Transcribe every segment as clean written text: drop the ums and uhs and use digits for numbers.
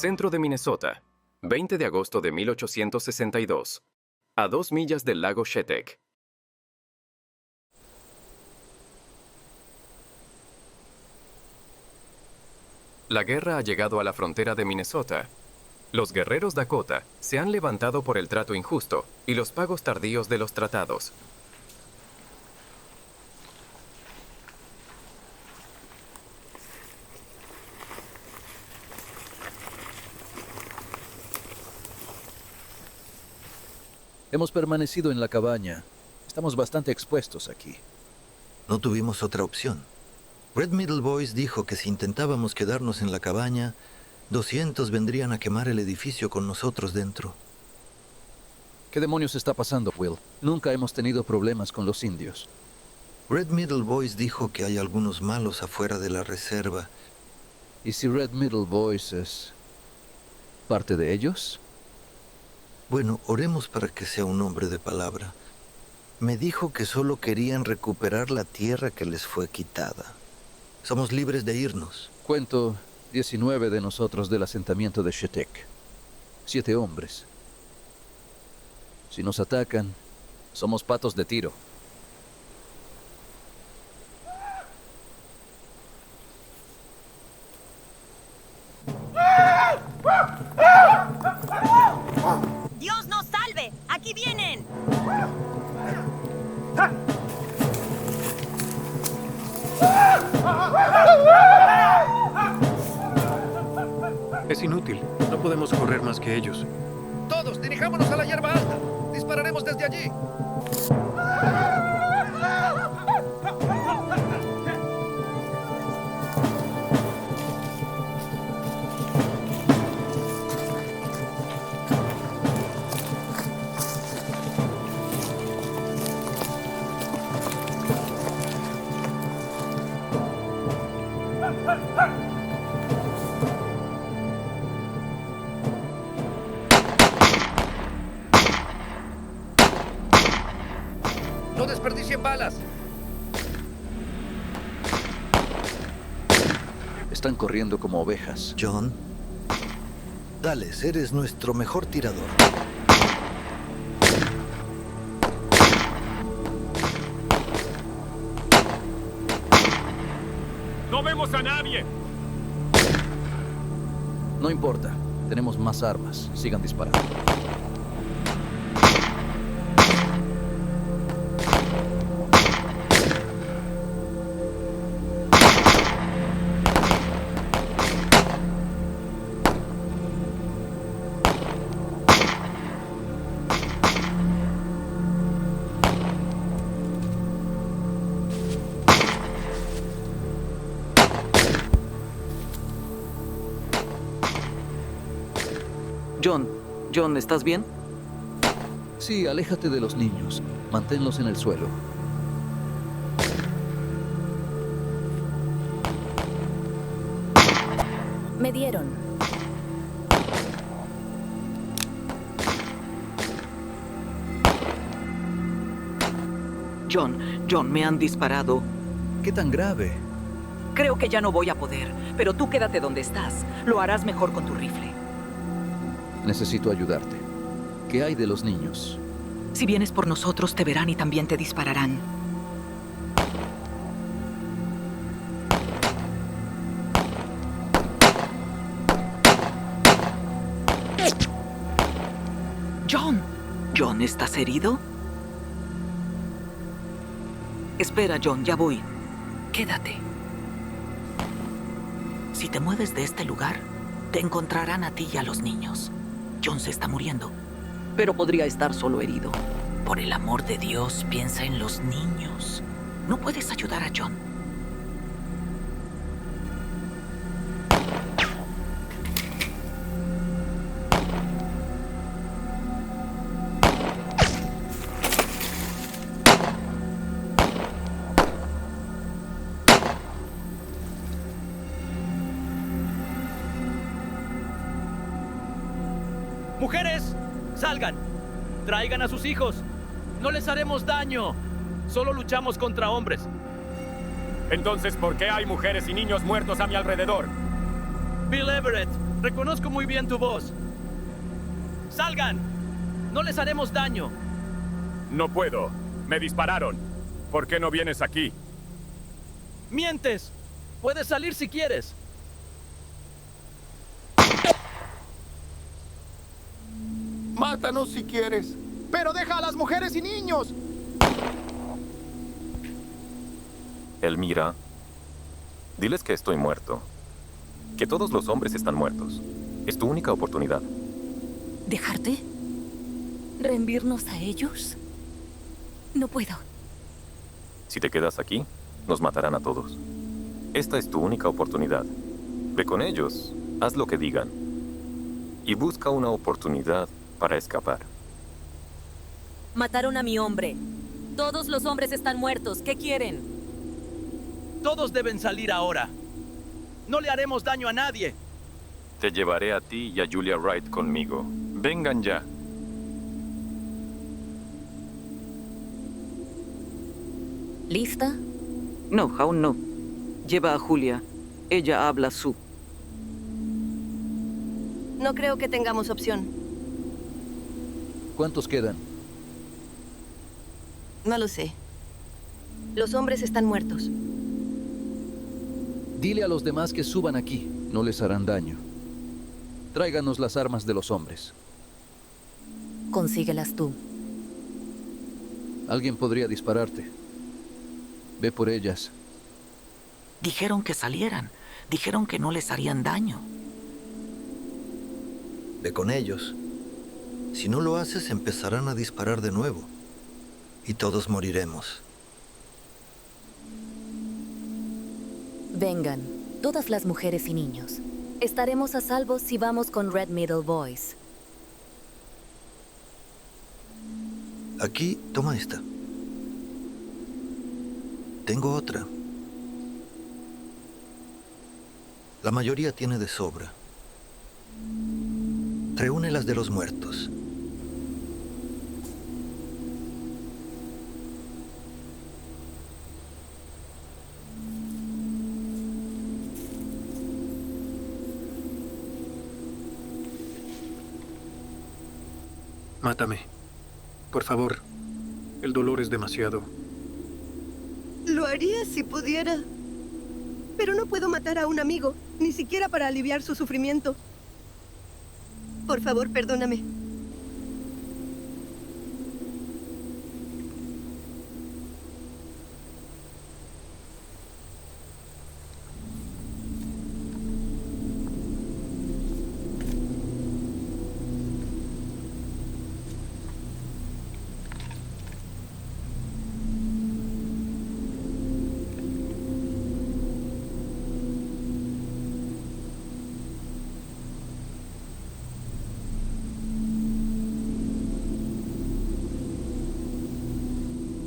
Centro de Minnesota, 20 de agosto de 1862, a 2 millas del lago Shetek. La guerra ha llegado a la frontera de Minnesota. Los guerreros Dakota se han levantado por el trato injusto y los pagos tardíos de los tratados. Hemos permanecido en la cabaña. Estamos bastante expuestos aquí. No tuvimos otra opción. Red Middle Boys dijo que si intentábamos quedarnos en la cabaña, 200 vendrían a quemar el edificio con nosotros dentro. ¿Qué demonios está pasando, Will? Nunca hemos tenido problemas con los indios. Red Middle Boys dijo que hay algunos malos afuera de la reserva. ¿Y si Red Middle Boys es parte de ellos? Bueno, oremos para que sea un hombre de palabra. Me dijo que solo querían recuperar la tierra que les fue quitada. Somos libres de irnos. Cuento 19 de nosotros del asentamiento de Shetek. 7 hombres. Si nos atacan, somos patos de tiro. ¡Dios nos salve! ¡Aquí vienen! Es inútil. No podemos correr más que ellos. Todos, dirijámonos a la hierba alta. Dispararemos desde allí. No desperdicien balas. Están corriendo como ovejas. John, Dales, eres nuestro mejor tirador. ¡No vemos a nadie! No importa. Tenemos más armas. Sigan disparando. John, ¿estás bien? Sí, aléjate de los niños. Manténlos en el suelo. Me dieron. John, me han disparado. ¿Qué tan grave? Creo que ya no voy a poder, pero tú quédate donde estás. Lo harás mejor con tu rifle. Necesito ayudarte. ¿Qué hay de los niños? Si vienes por nosotros, te verán y también te dispararán. John, ¿estás herido? Espera, John, ya voy. Quédate. Si te mueves de este lugar, te encontrarán a ti y a los niños. John se está muriendo, pero podría estar solo herido. Por el amor de Dios, piensa en los niños. No puedes ayudar a John. ¡Mujeres! ¡Salgan! ¡Traigan a sus hijos! ¡No les haremos daño! Solo luchamos contra hombres. Entonces, ¿por qué hay mujeres y niños muertos a mi alrededor? Bill Everett, Reconozco muy bien tu voz. ¡Salgan! No les haremos daño. No puedo. Me dispararon. ¿Por qué no vienes aquí? ¡Mientes! Puedes salir si quieres. Mátanos si quieres, pero deja a las mujeres y niños. Elmira, diles que estoy muerto. Que todos los hombres están muertos. Es tu única oportunidad. ¿Dejarte? ¿Rendirnos a ellos? No puedo. Si te quedas aquí, nos matarán a todos. Esta es tu única oportunidad. Ve con ellos, haz lo que digan. Y busca una oportunidad para escapar. Mataron a mi hombre. Todos los hombres están muertos. ¿Qué quieren? Todos deben salir ahora. No le haremos daño a nadie. Te llevaré a ti y a Julia Wright conmigo. Vengan ya. ¿Lista? No, aún no. Lleva a Julia. Ella habla Sioux. No creo que tengamos opción. ¿Cuántos quedan? No lo sé. Los hombres están muertos. Dile a los demás que suban aquí. No les harán daño. Tráiganos las armas de los hombres. Consíguelas tú. Alguien podría dispararte. Ve por ellas. Dijeron que salieran. Dijeron que no les harían daño. Ve con ellos. Si no lo haces, empezarán a disparar de nuevo. Y todos moriremos. Vengan, todas las mujeres y niños. Estaremos a salvo si vamos con Red Middle Boys. Aquí, toma esta. Tengo otra. La mayoría tiene de sobra. Reúne las de los muertos. Mátame. Por favor. El dolor es demasiado. Lo haría si pudiera. Pero no puedo matar a un amigo, ni siquiera para aliviar su sufrimiento. Por favor, perdóname.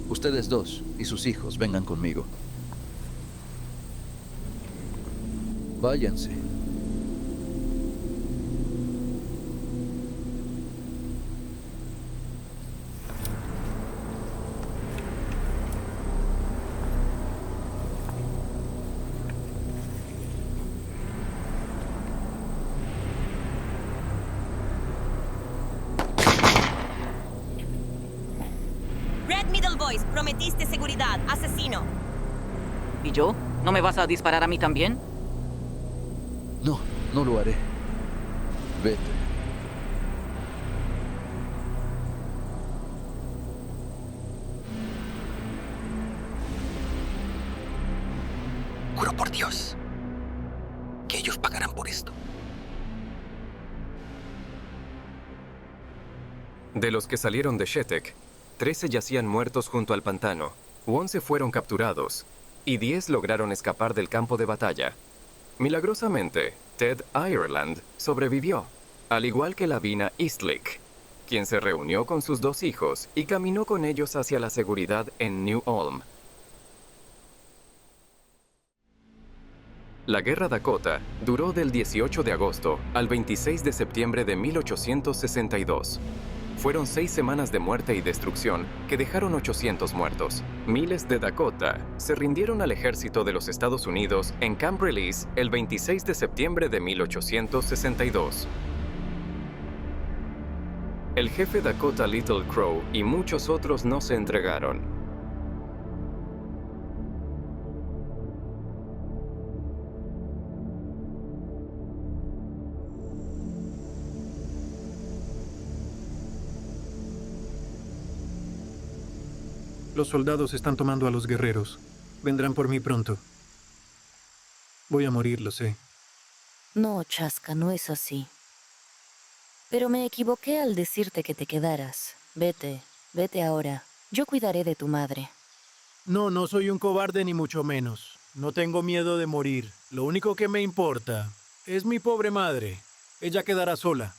Ustedes dos y sus hijos vengan conmigo. Váyanse. Red Middle Boys, prometiste seguridad, asesino. ¿Y yo? ¿No me vas a disparar a mí también? No, no lo haré. Vete. Juro por Dios que ellos pagarán por esto. De los que salieron de Shetek, 13 yacían muertos junto al pantano, 11 fueron capturados, y 10 lograron escapar del campo de batalla. Milagrosamente, Ted Ireland sobrevivió, al igual que Lavina Eastlick, quien se reunió con sus 2 hijos y caminó con ellos hacia la seguridad en New Ulm. La Guerra Dakota duró del 18 de agosto al 26 de septiembre de 1862. fueron 6 semanas de muerte y destrucción que dejaron 800 muertos. Miles de Dakota se rindieron al ejército de los Estados Unidos en Camp Release el 26 de septiembre de 1862. El jefe Dakota Little Crow y muchos otros no se entregaron. Los soldados están tomando a los guerreros. Vendrán por mí pronto. Voy a morir, lo sé. No, Chaska, no es así. Pero me equivoqué al decirte que te quedaras. Vete, vete ahora. Yo cuidaré de tu madre. No, no soy un cobarde ni mucho menos. No tengo miedo de morir. Lo único que me importa es mi pobre madre. Ella quedará sola.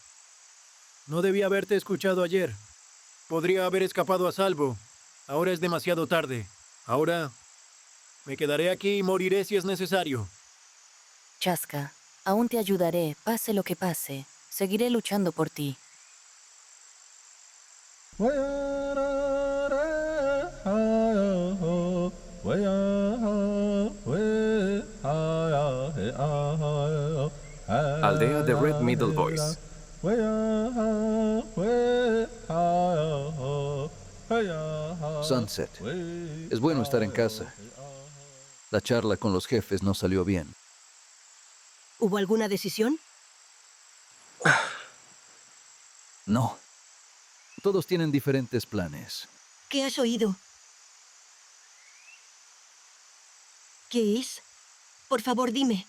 No debía haberte escuchado ayer. Podría haber escapado a salvo. Ahora es demasiado tarde. Ahora me quedaré aquí y moriré si es necesario. Chaska, aún te ayudaré, pase lo que pase. Seguiré luchando por ti. Aldea de Red Middle Voice. Sunset. Es bueno estar en casa. La charla con los jefes no salió bien. ¿Hubo alguna decisión? No. Todos tienen diferentes planes. ¿Qué has oído? ¿Qué es? Por favor, dime.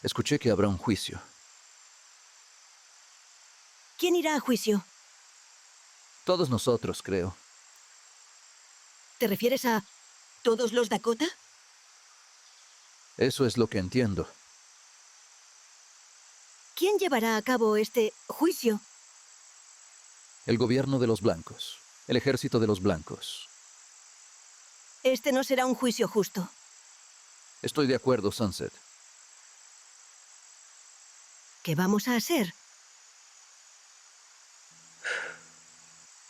Escuché que habrá un juicio. ¿Quién irá a juicio? Todos nosotros, creo. ¿Te refieres a todos los Dakota? Eso es lo que entiendo. ¿Quién llevará a cabo este juicio? El gobierno de los blancos. El ejército de los blancos. Este no será un juicio justo. Estoy de acuerdo, Sunset. ¿Qué vamos a hacer?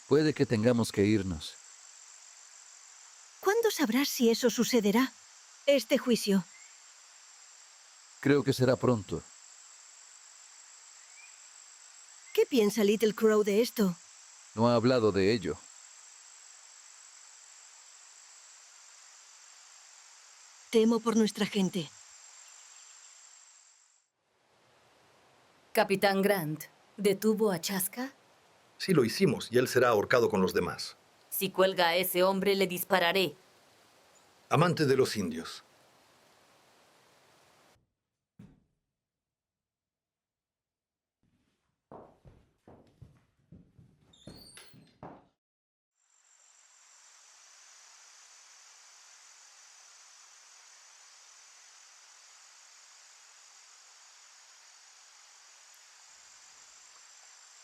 Puede que tengamos que irnos. ¿Cuándo sabrás si eso sucederá? Este juicio. Creo que será pronto. ¿Qué piensa Little Crow de esto? No ha hablado de ello. Temo por nuestra gente. Capitán Grant, ¿detuvo a Chaska? Sí lo hicimos y él será ahorcado con los demás. Si cuelga a ese hombre, le dispararé. Amante de los indios.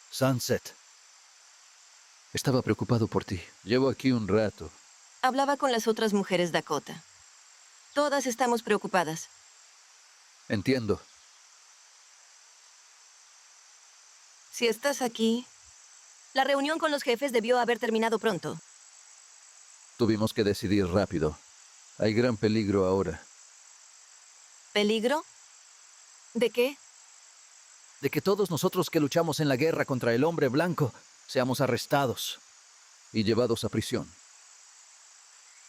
Sunset. Estaba preocupado por ti. Llevo aquí un rato. Hablaba con las otras mujeres Dakota. Todas estamos preocupadas. Entiendo. Si estás aquí, la reunión con los jefes debió haber terminado pronto. Tuvimos que decidir rápido. Hay gran peligro ahora. ¿Peligro? ¿De qué? De que todos nosotros que luchamos en la guerra contra el hombre blanco seamos arrestados y llevados a prisión.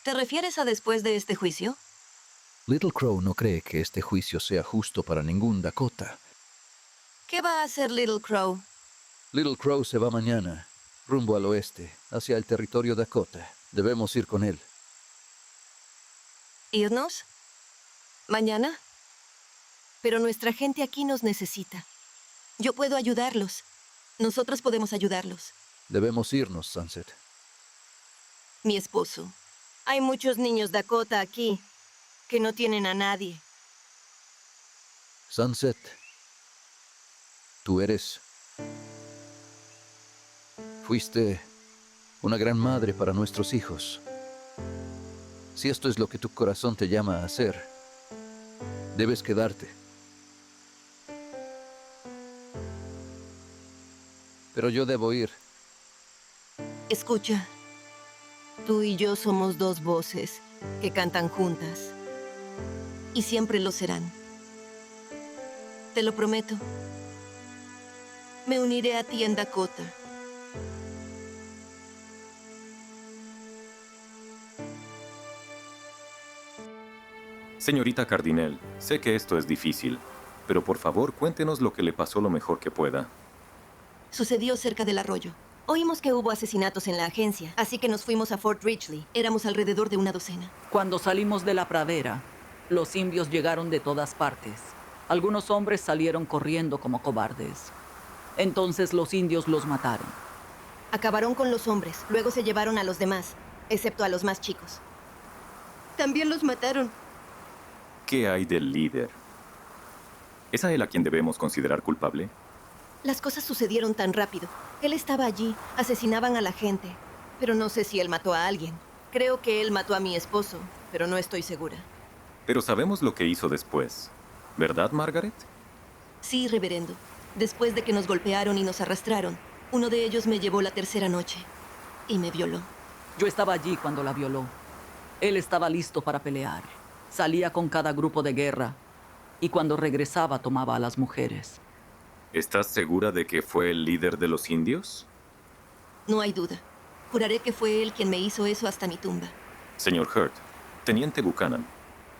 ¿Te refieres a después de este juicio? Little Crow no cree que este juicio sea justo para ningún Dakota. ¿Qué va a hacer Little Crow? Little Crow se va mañana, rumbo al oeste, hacia el territorio Dakota. Debemos ir con él. ¿Irnos? ¿Mañana? Pero nuestra gente aquí nos necesita. Yo puedo ayudarlos. Nosotros podemos ayudarlos. Debemos irnos, Sunset. Mi esposo. Hay muchos niños Dakota aquí que no tienen a nadie. Sunset, tú fuiste una gran madre para nuestros hijos. Si esto es lo que tu corazón te llama a hacer, debes quedarte. pero yo debo ir. Escucha, tú y yo somos dos voces que cantan juntas. Y siempre lo serán. Te lo prometo. Me uniré a ti en Dakota. Señorita Cardinal, sé que esto es difícil, pero por favor cuéntenos lo que le pasó lo mejor que pueda. Sucedió cerca del arroyo. Oímos que hubo asesinatos en la agencia, así que nos fuimos a Fort Ridgely. Éramos alrededor de una docena. Cuando salimos de la pradera, los indios llegaron de todas partes. Algunos hombres salieron corriendo como cobardes. Entonces los indios los mataron. Acabaron con los hombres, luego se llevaron a los demás, excepto a los más chicos. También los mataron. ¿Qué hay del líder? ¿Es a él a quien debemos considerar culpable? Las cosas sucedieron tan rápido. Él estaba allí, asesinaban a la gente, pero no sé si él mató a alguien. Creo que él mató a mi esposo, pero no estoy segura. Pero sabemos lo que hizo después, ¿verdad, Margaret? Sí, reverendo. Después de que nos golpearon y nos arrastraron, uno de ellos me llevó la tercera noche y me violó. Yo estaba allí cuando la violó. Él estaba listo para pelear. Salía con cada grupo de guerra y cuando regresaba tomaba a las mujeres. ¿Estás segura de que fue el líder de los indios? No hay duda. Juraré que fue él quien me hizo eso hasta mi tumba. Señor Hurt, Teniente Buchanan,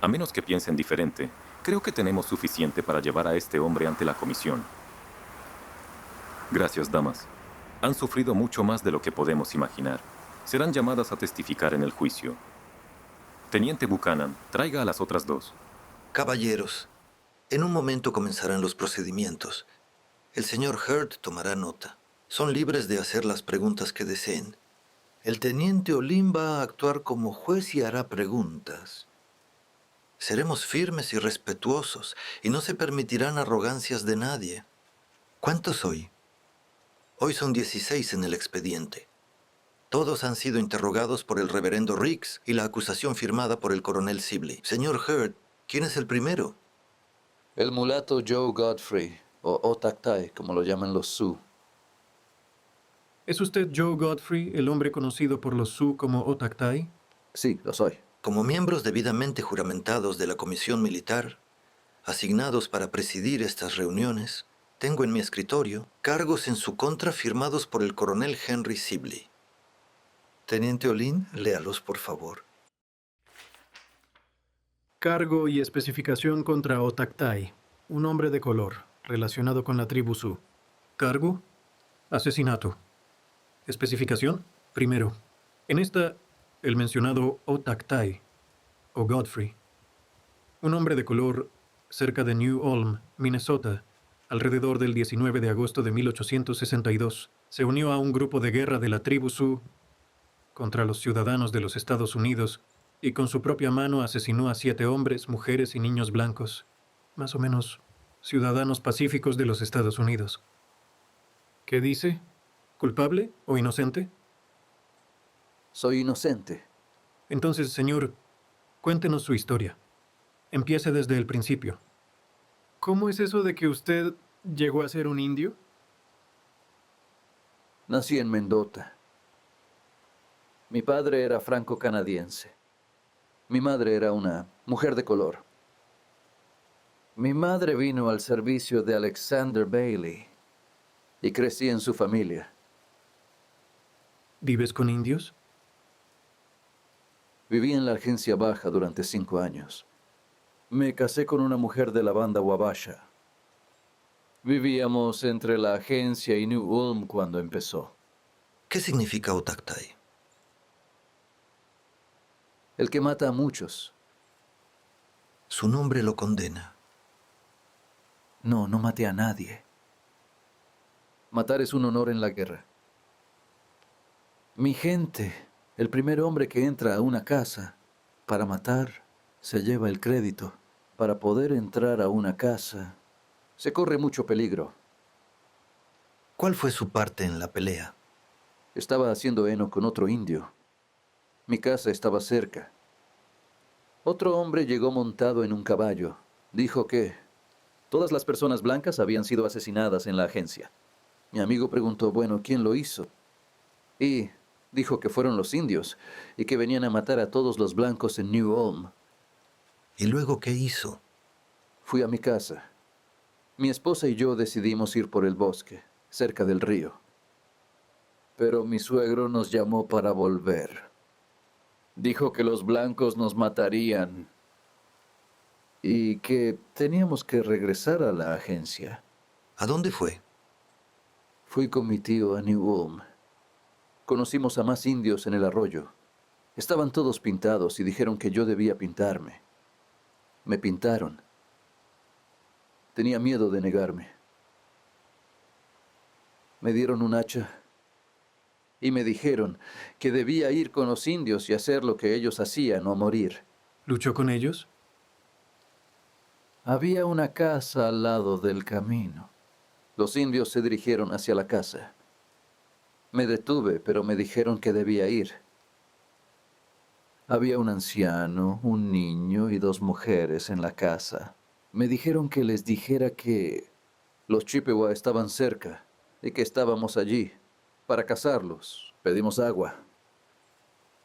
a menos que piensen diferente, creo que tenemos suficiente para llevar a este hombre ante la comisión. Gracias, damas. Han sufrido mucho más de lo que podemos imaginar. Serán llamadas a testificar en el juicio. Teniente Buchanan, traiga a las otras dos. Caballeros, en un momento comenzarán los procedimientos. El señor Hurt tomará nota. Son libres de hacer las preguntas que deseen. El teniente Olin va a actuar como juez y hará preguntas. Seremos firmes y respetuosos, y no se permitirán arrogancias de nadie. ¿Cuántos hoy? Hoy son 16 en el expediente. Todos han sido interrogados por el reverendo Riggs y la acusación firmada por el coronel Sibley. Señor Hurt, ¿quién es el primero? El mulato Joe Godfrey, o Otactai, como lo llaman los Sioux. ¿Es usted Joe Godfrey, el hombre conocido por los Sioux como Otactai? Sí, lo soy. Como miembros debidamente juramentados de la Comisión Militar, asignados para presidir estas reuniones, tengo en mi escritorio cargos en su contra firmados por el coronel Henry Sibley. Teniente Olin, léalos, por favor. Cargo y especificación contra Otactai, un hombre de color, relacionado con la tribu Sioux. Cargo, asesinato. Especificación, primero. En esta, el mencionado Otactai, o Godfrey, un hombre de color cerca de New Ulm, Minnesota, alrededor del 19 de agosto de 1862, se unió a un grupo de guerra de la tribu Sioux contra los ciudadanos de los Estados Unidos y con su propia mano asesinó a 7 hombres, mujeres y niños blancos, más o menos ciudadanos pacíficos de los Estados Unidos. ¿Qué dice? ¿Culpable o inocente? Soy inocente. Entonces, señor, cuéntenos su historia. Empiece desde el principio. ¿Cómo es eso de que usted llegó a ser un indio? Nací en Mendota. Mi padre era franco-canadiense. Mi madre era una mujer de color. Mi madre vino al servicio de Alexander Bailey y crecí en su familia. ¿Vives con indios? Viví en la agencia baja durante 5 años. Me casé con una mujer de la banda Wabasha. Vivíamos entre la agencia y New Ulm cuando empezó. ¿Qué significa Otactai? El que mata a muchos. Su nombre lo condena. No, no maté a nadie. Matar es un honor en la guerra. Mi gente, el primer hombre que entra a una casa para matar, se lleva el crédito. Para poder entrar a una casa, se corre mucho peligro. ¿Cuál fue su parte en la pelea? Estaba haciendo heno con otro indio. Mi casa estaba cerca. Otro hombre llegó montado en un caballo. Dijo que todas las personas blancas habían sido asesinadas en la agencia. Mi amigo preguntó, bueno, ¿quién lo hizo? Y dijo que fueron los indios y que venían a matar a todos los blancos en New Ulm. ¿Y luego qué hizo? Fui a mi casa. Mi esposa y yo decidimos ir por el bosque, cerca del río. Pero mi suegro nos llamó para volver. Dijo que los blancos nos matarían y que teníamos que regresar a la agencia. ¿A dónde fue? Fui con mi tío a New Ulm. Conocimos a más indios en el arroyo. Estaban todos pintados y dijeron que yo debía pintarme. Me pintaron. Tenía miedo de negarme. Me dieron un hacha y me dijeron que debía ir con los indios y hacer lo que ellos hacían o morir. ¿Luchó con ellos? Había una casa al lado del camino. Los indios se dirigieron hacia la casa. Me detuve, pero me dijeron que debía ir. Había un anciano, un niño y 2 mujeres en la casa. Me dijeron que les dijera que los Chippewa estaban cerca y que estábamos allí para cazarlos. Pedimos agua.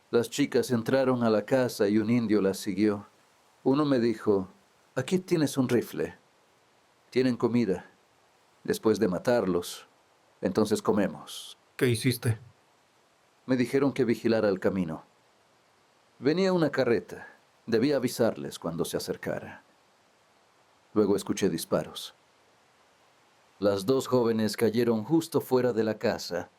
Las chicas entraron a la casa y un indio las siguió. Uno me dijo, aquí tienes un rifle. Tienen comida. Después de matarlos, entonces comemos. ¿Qué hiciste? Me dijeron que vigilara el camino. Venía una carreta. Debía avisarles cuando se acercara. Luego escuché disparos. Las 2 jóvenes cayeron justo fuera de la casa.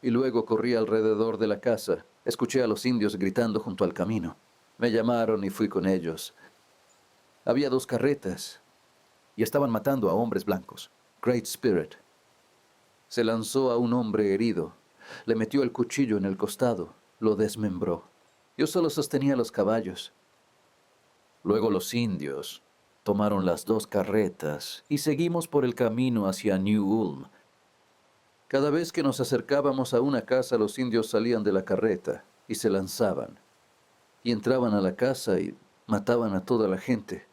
Y luego corrí alrededor de la casa. Escuché a los indios gritando junto al camino. Me llamaron y fui con ellos. Había 2 carretas y estaban matando a hombres blancos. Great Spirit se lanzó a un hombre herido. Le metió el cuchillo en el costado. Lo desmembró. Yo solo sostenía los caballos. Luego los indios tomaron las 2 carretas y seguimos por el camino hacia New Ulm. Cada vez que nos acercábamos a una casa, los indios salían de la carreta y se lanzaban. Y entraban a la casa y mataban a toda la gente.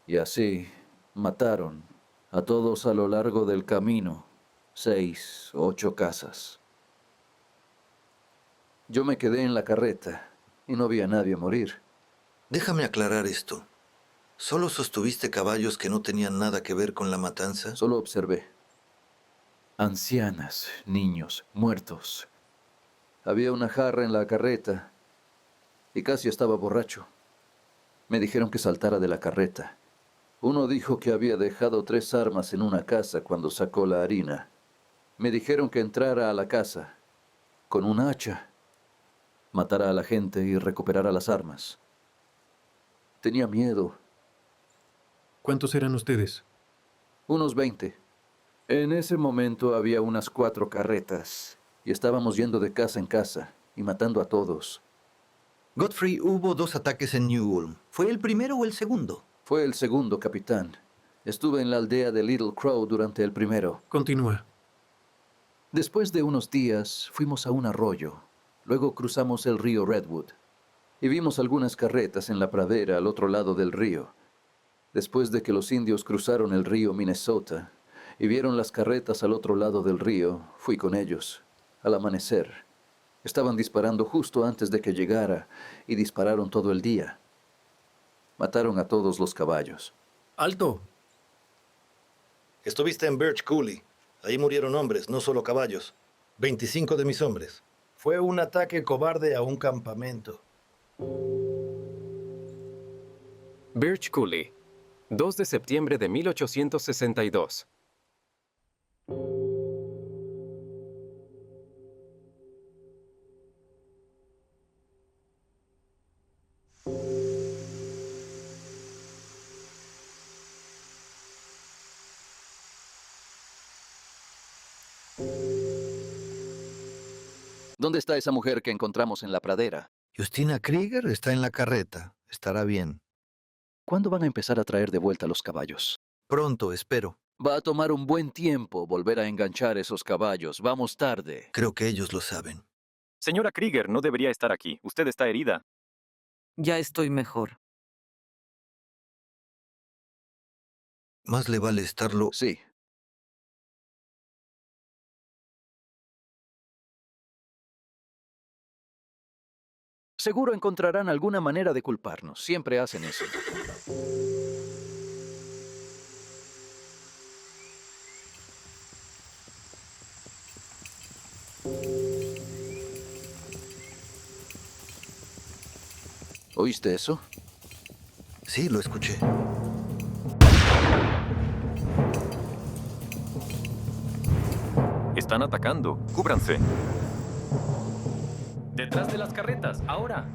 Y así mataron a todos a lo largo del camino, 6 u 8 casas. Yo me quedé en la carreta y no vi a nadie morir. Déjame aclarar esto. ¿Solo sostuviste caballos que no tenían nada que ver con la matanza? Solo observé. Ancianas, niños, muertos. Había una jarra en la carreta y casi estaba borracho. Me dijeron que saltara de la carreta. Uno dijo que había dejado 3 armas en una casa cuando sacó la harina. Me dijeron que entrara a la casa con un hacha, matara a la gente y recuperara las armas. Tenía miedo. ¿Cuántos eran ustedes? Unos 20. En ese momento había unas 4 carretas y estábamos yendo de casa en casa y matando a todos. Godfrey, hubo 2 ataques en New Ulm. ¿Fue el primero o el segundo? Fue el segundo, capitán. Estuve en la aldea de Little Crow durante el primero. Continúa. Después de unos días, fuimos a un arroyo. Luego cruzamos el río Redwood y vimos algunas carretas en la pradera al otro lado del río. Después de que los indios cruzaron el río Minnesota y vieron las carretas al otro lado del río, fui con ellos. Al amanecer, estaban disparando justo antes de que llegara y dispararon todo el día. Mataron a todos los caballos. ¡Alto! Estuviste en Birch Coulee. Ahí murieron hombres, no solo caballos. 25 de mis hombres. Fue un ataque cobarde a un campamento. Birch Coulee, 2 de septiembre de 1862. ¿Dónde está esa mujer que encontramos en la pradera? Justina Krieger está en la carreta. Estará bien. ¿Cuándo van a empezar a traer de vuelta los caballos? Pronto, espero. Va a tomar un buen tiempo volver a enganchar esos caballos. Vamos tarde. Creo que ellos lo saben. Señora Krieger, no debería estar aquí. Usted está herida. Ya estoy mejor. Más le vale estarlo... Sí. Seguro encontrarán alguna manera de culparnos. Siempre hacen eso. ¿Oíste eso? Sí, lo escuché. Están atacando. Cúbranse. Detrás de las carretas, ahora.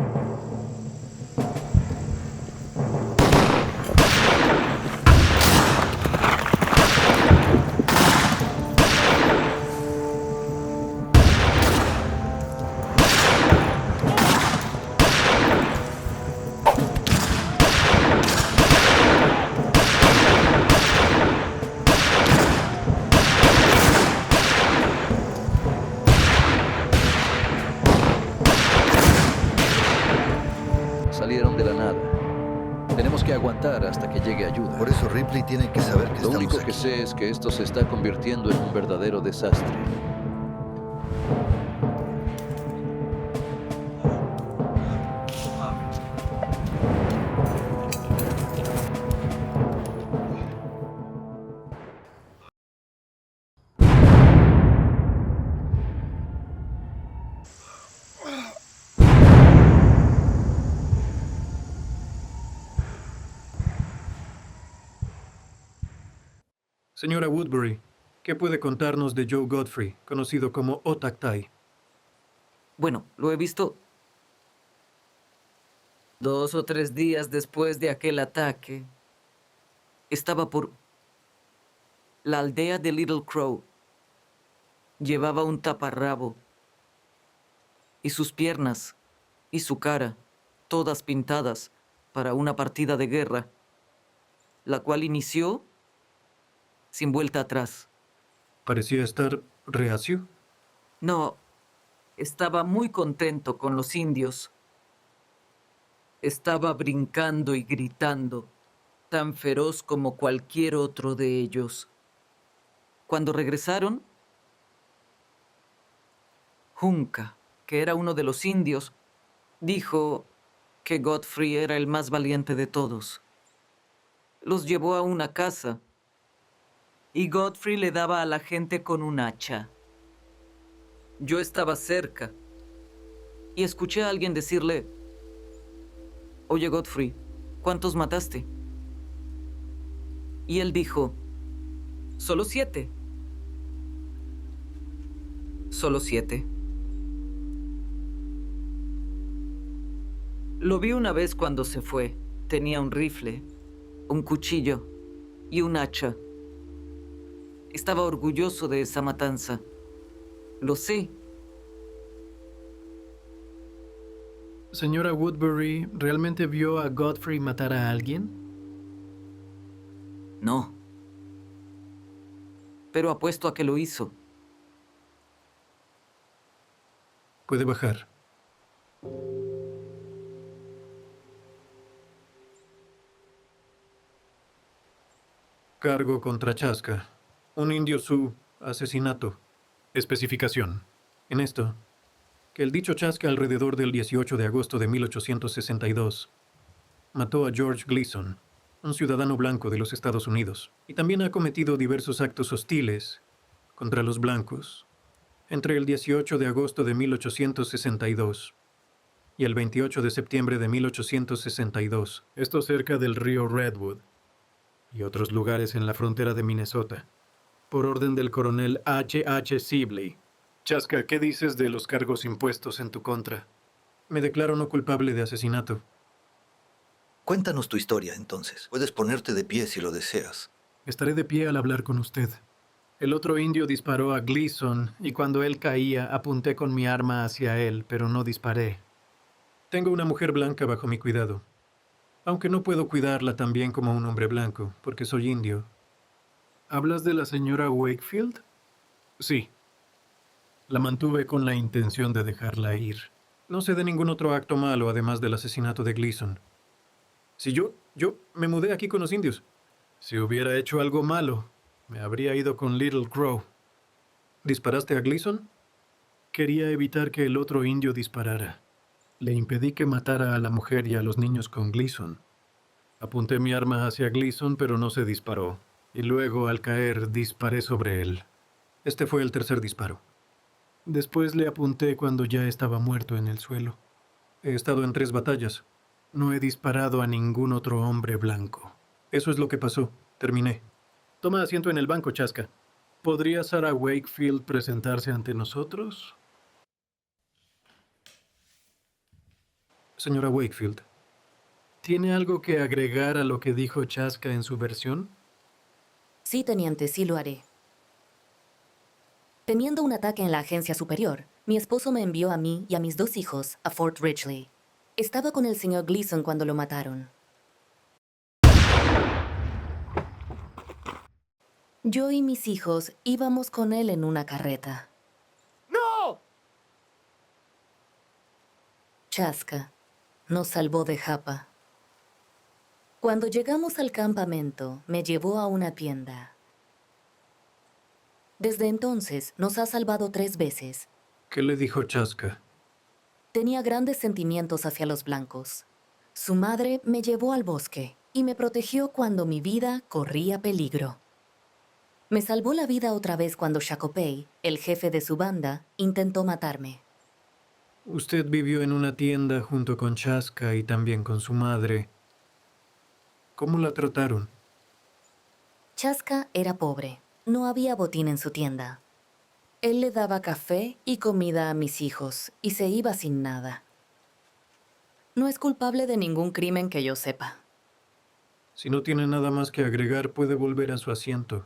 Salieron de la nada. Tenemos que aguantar hasta que llegue ayuda. Por eso Ripley tiene que saber que Lo estamos único aquí. que sé es que esto se está convirtiendo en un verdadero desastre. Señora Woodbury, ¿qué puede contarnos de Joe Godfrey, conocido como Otak Tai? Bueno, lo he visto 2 o 3 días después de aquel ataque. Estaba por la aldea de Little Crow. Llevaba un taparrabo. Y sus piernas y su cara, todas pintadas para una partida de guerra, la cual inició sin vuelta atrás. Parecía estar reacio. No, estaba muy contento con los indios. Estaba brincando y gritando, tan feroz como cualquier otro de ellos. Cuando regresaron, Junca, que era uno de los indios, dijo que Godfrey era el más valiente de todos. Los llevó a una casa y Godfrey le daba a la gente con un hacha. Yo estaba cerca y escuché a alguien decirle: «Oye, Godfrey, ¿cuántos mataste?» Y él dijo: «Solo 7». «¿Solo 7?» Lo vi una vez cuando se fue. Tenía un rifle, un cuchillo y un hacha. Estaba orgulloso de esa matanza. Lo sé. Señora Woodbury, ¿realmente vio a Godfrey matar a alguien? No. Pero apuesto a que lo hizo. Puede bajar. Cargo contra Chaska. Un indio Sioux, asesinato. Especificación. En esto, que el dicho Chaska alrededor del 18 de agosto de 1862 mató a George Gleason, un ciudadano blanco de los Estados Unidos, y también ha cometido diversos actos hostiles contra los blancos entre el 18 de agosto de 1862 y el 28 de septiembre de 1862, esto cerca del río Redwood y otros lugares en la frontera de Minnesota, por orden del coronel H. Sibley. Chaska, ¿qué dices de los cargos impuestos en tu contra? Me declaro no culpable de asesinato. Cuéntanos tu historia, entonces. Puedes ponerte de pie si lo deseas. Estaré de pie al hablar con usted. El otro indio disparó a Gleason y cuando él caía apunté con mi arma hacia él, pero no disparé. Tengo una mujer blanca bajo mi cuidado, aunque no puedo cuidarla tan bien como un hombre blanco, porque soy indio. ¿Hablas de la señora Wakefield? Sí. La mantuve con la intención de dejarla ir. No sé de ningún otro acto malo además del asesinato de Gleason. Si yo me mudé aquí con los indios. Si hubiera hecho algo malo, me habría ido con Little Crow. ¿Disparaste a Gleason? Quería evitar que el otro indio disparara. Le impedí que matara a la mujer y a los niños con Gleason. Apunté mi arma hacia Gleason, pero no se disparó. Y luego, al caer, disparé sobre él. Este fue el tercer disparo. Después le apunté cuando ya estaba muerto en el suelo. He estado en 3 batallas. No he disparado a ningún otro hombre blanco. Eso es lo que pasó. Terminé. Toma asiento en el banco, Chaska. ¿Podría Sarah Wakefield presentarse ante nosotros? Señora Wakefield, ¿tiene algo que agregar a lo que dijo Chaska en su versión? Sí, teniente, sí lo haré. Temiendo un ataque en la agencia superior, mi esposo me envió a mí y a mis 2 hijos a Fort Ridgely. Estaba con el señor Gleason cuando lo mataron. Yo y mis hijos íbamos con él en una carreta. ¡No! Chaska nos salvó de Japa. Cuando llegamos al campamento, me llevó a una tienda. Desde entonces, nos ha salvado 3 veces. ¿Qué le dijo Chaska? Tenía grandes sentimientos hacia los blancos. Su madre me llevó al bosque y me protegió cuando mi vida corría peligro. Me salvó la vida otra vez cuando Shakopay, el jefe de su banda, intentó matarme. Usted vivió en una tienda junto con Chaska y también con su madre. ¿Cómo la trataron? Chaska era pobre. No había botín en su tienda. Él le daba café y comida a mis hijos y se iba sin nada. No es culpable de ningún crimen que yo sepa. Si no tiene nada más que agregar, puede volver a su asiento.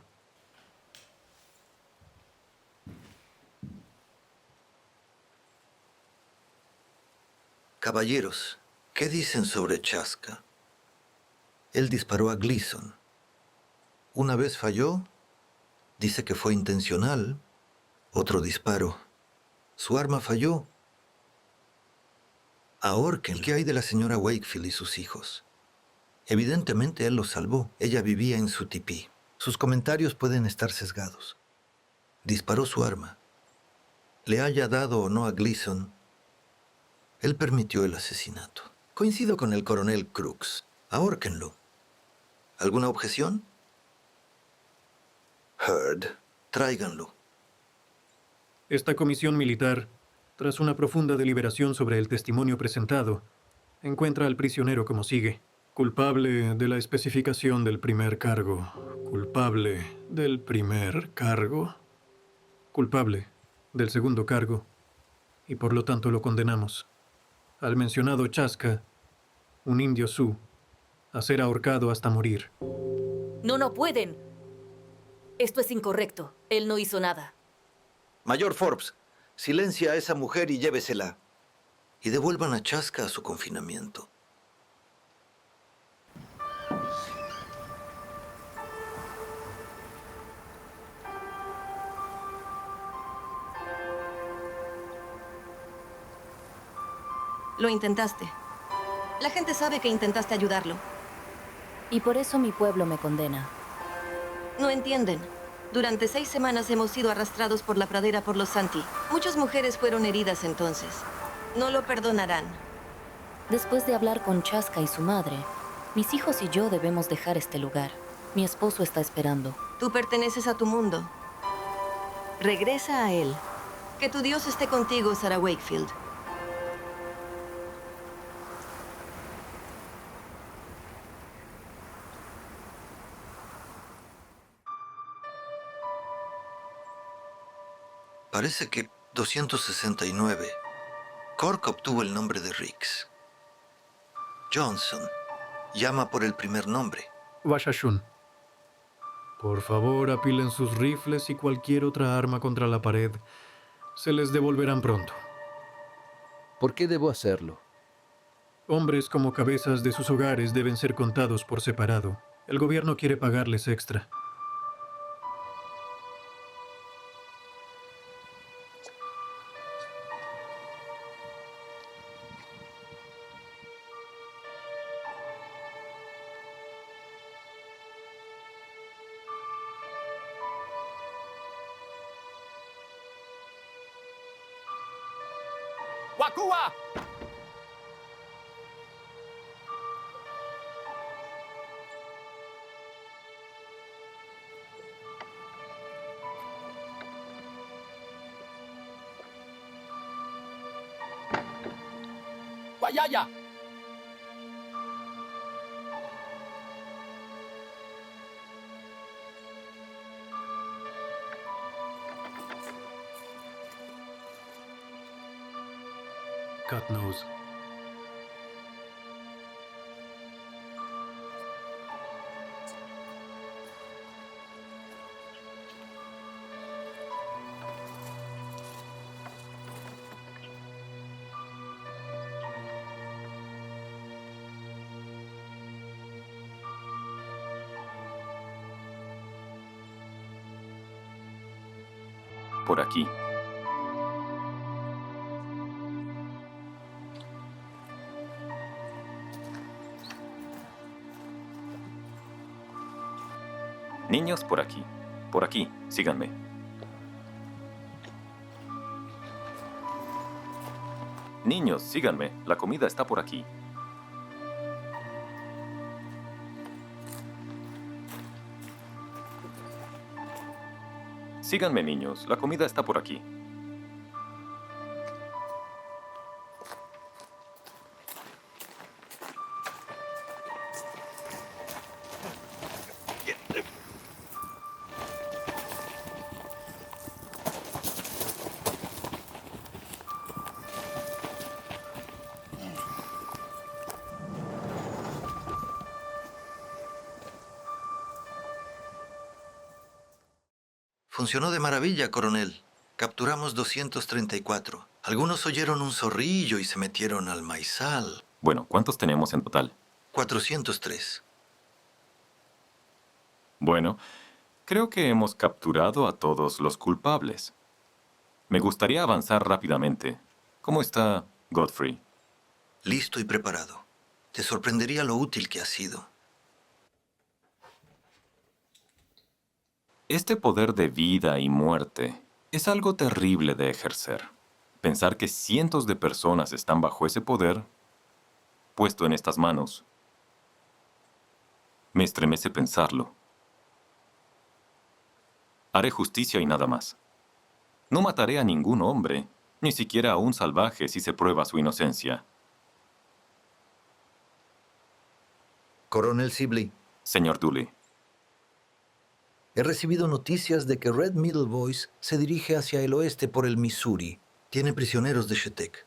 Caballeros, ¿qué dicen sobre Chaska? Él disparó a Gleason. Una vez falló, dice que fue intencional. Otro disparo. Su arma falló. Ahórquenlo. ¿Qué hay de la señora Wakefield y sus hijos? Evidentemente él los salvó. Ella vivía en su tipí. Sus comentarios pueden estar sesgados. Disparó su arma. Le haya dado o no a Gleason, él permitió el asesinato. Coincido con el coronel Crooks. Ahórquenlo. ¿Alguna objeción? Heard. Tráiganlo. Esta comisión militar, tras una profunda deliberación sobre el testimonio presentado, encuentra al prisionero como sigue. Culpable de la especificación del primer cargo. Culpable del primer cargo. Culpable del segundo cargo. Y por lo tanto lo condenamos. Al mencionado Chaska, un indio Sioux, a ser ahorcado hasta morir. No pueden. Esto es incorrecto. Él no hizo nada. Mayor Forbes, silencia a esa mujer y llévesela. Y devuelvan a Chaska a su confinamiento. Lo intentaste. La gente sabe que intentaste ayudarlo. Y por eso mi pueblo me condena. No entienden. Durante 6 semanas hemos sido arrastrados por la pradera por los Santi. Muchas mujeres fueron heridas entonces. No lo perdonarán. Después de hablar con Chaska y su madre, mis hijos y yo debemos dejar este lugar. Mi esposo está esperando. Tú perteneces a tu mundo. Regresa a él. Que tu Dios esté contigo, Sarah Wakefield. Parece que 269. Cork obtuvo el nombre de Riggs. Johnson llama por el primer nombre. Washashun. Por favor, apilen sus rifles y cualquier otra arma contra la pared. Se les devolverán pronto. ¿Por qué debo hacerlo? Hombres como cabezas de sus hogares deben ser contados por separado. El gobierno quiere pagarles extra. ¡Wakua! ¡Vaya ya! God knows. Por aquí. Niños, por aquí. Por aquí, síganme. Niños, síganme. La comida está por aquí. Síganme, niños. La comida está por aquí. Funcionó de maravilla, coronel. Capturamos 234. Algunos oyeron un zorrillo y se metieron al maizal. Bueno, ¿cuántos tenemos en total? 403. Bueno, creo que hemos capturado a todos los culpables. Me gustaría avanzar rápidamente. ¿Cómo está Godfrey? Listo y preparado. Te sorprendería lo útil que ha sido. Este poder de vida y muerte es algo terrible de ejercer. Pensar que cientos de personas están bajo ese poder, puesto en estas manos, me estremece pensarlo. Haré justicia y nada más. No mataré a ningún hombre, ni siquiera a un salvaje si se prueba su inocencia. Coronel Sibley. Señor Dooley. He recibido noticias de que Red Middle Boys se dirige hacia el oeste por el Missouri. Tiene prisioneros de Shetek.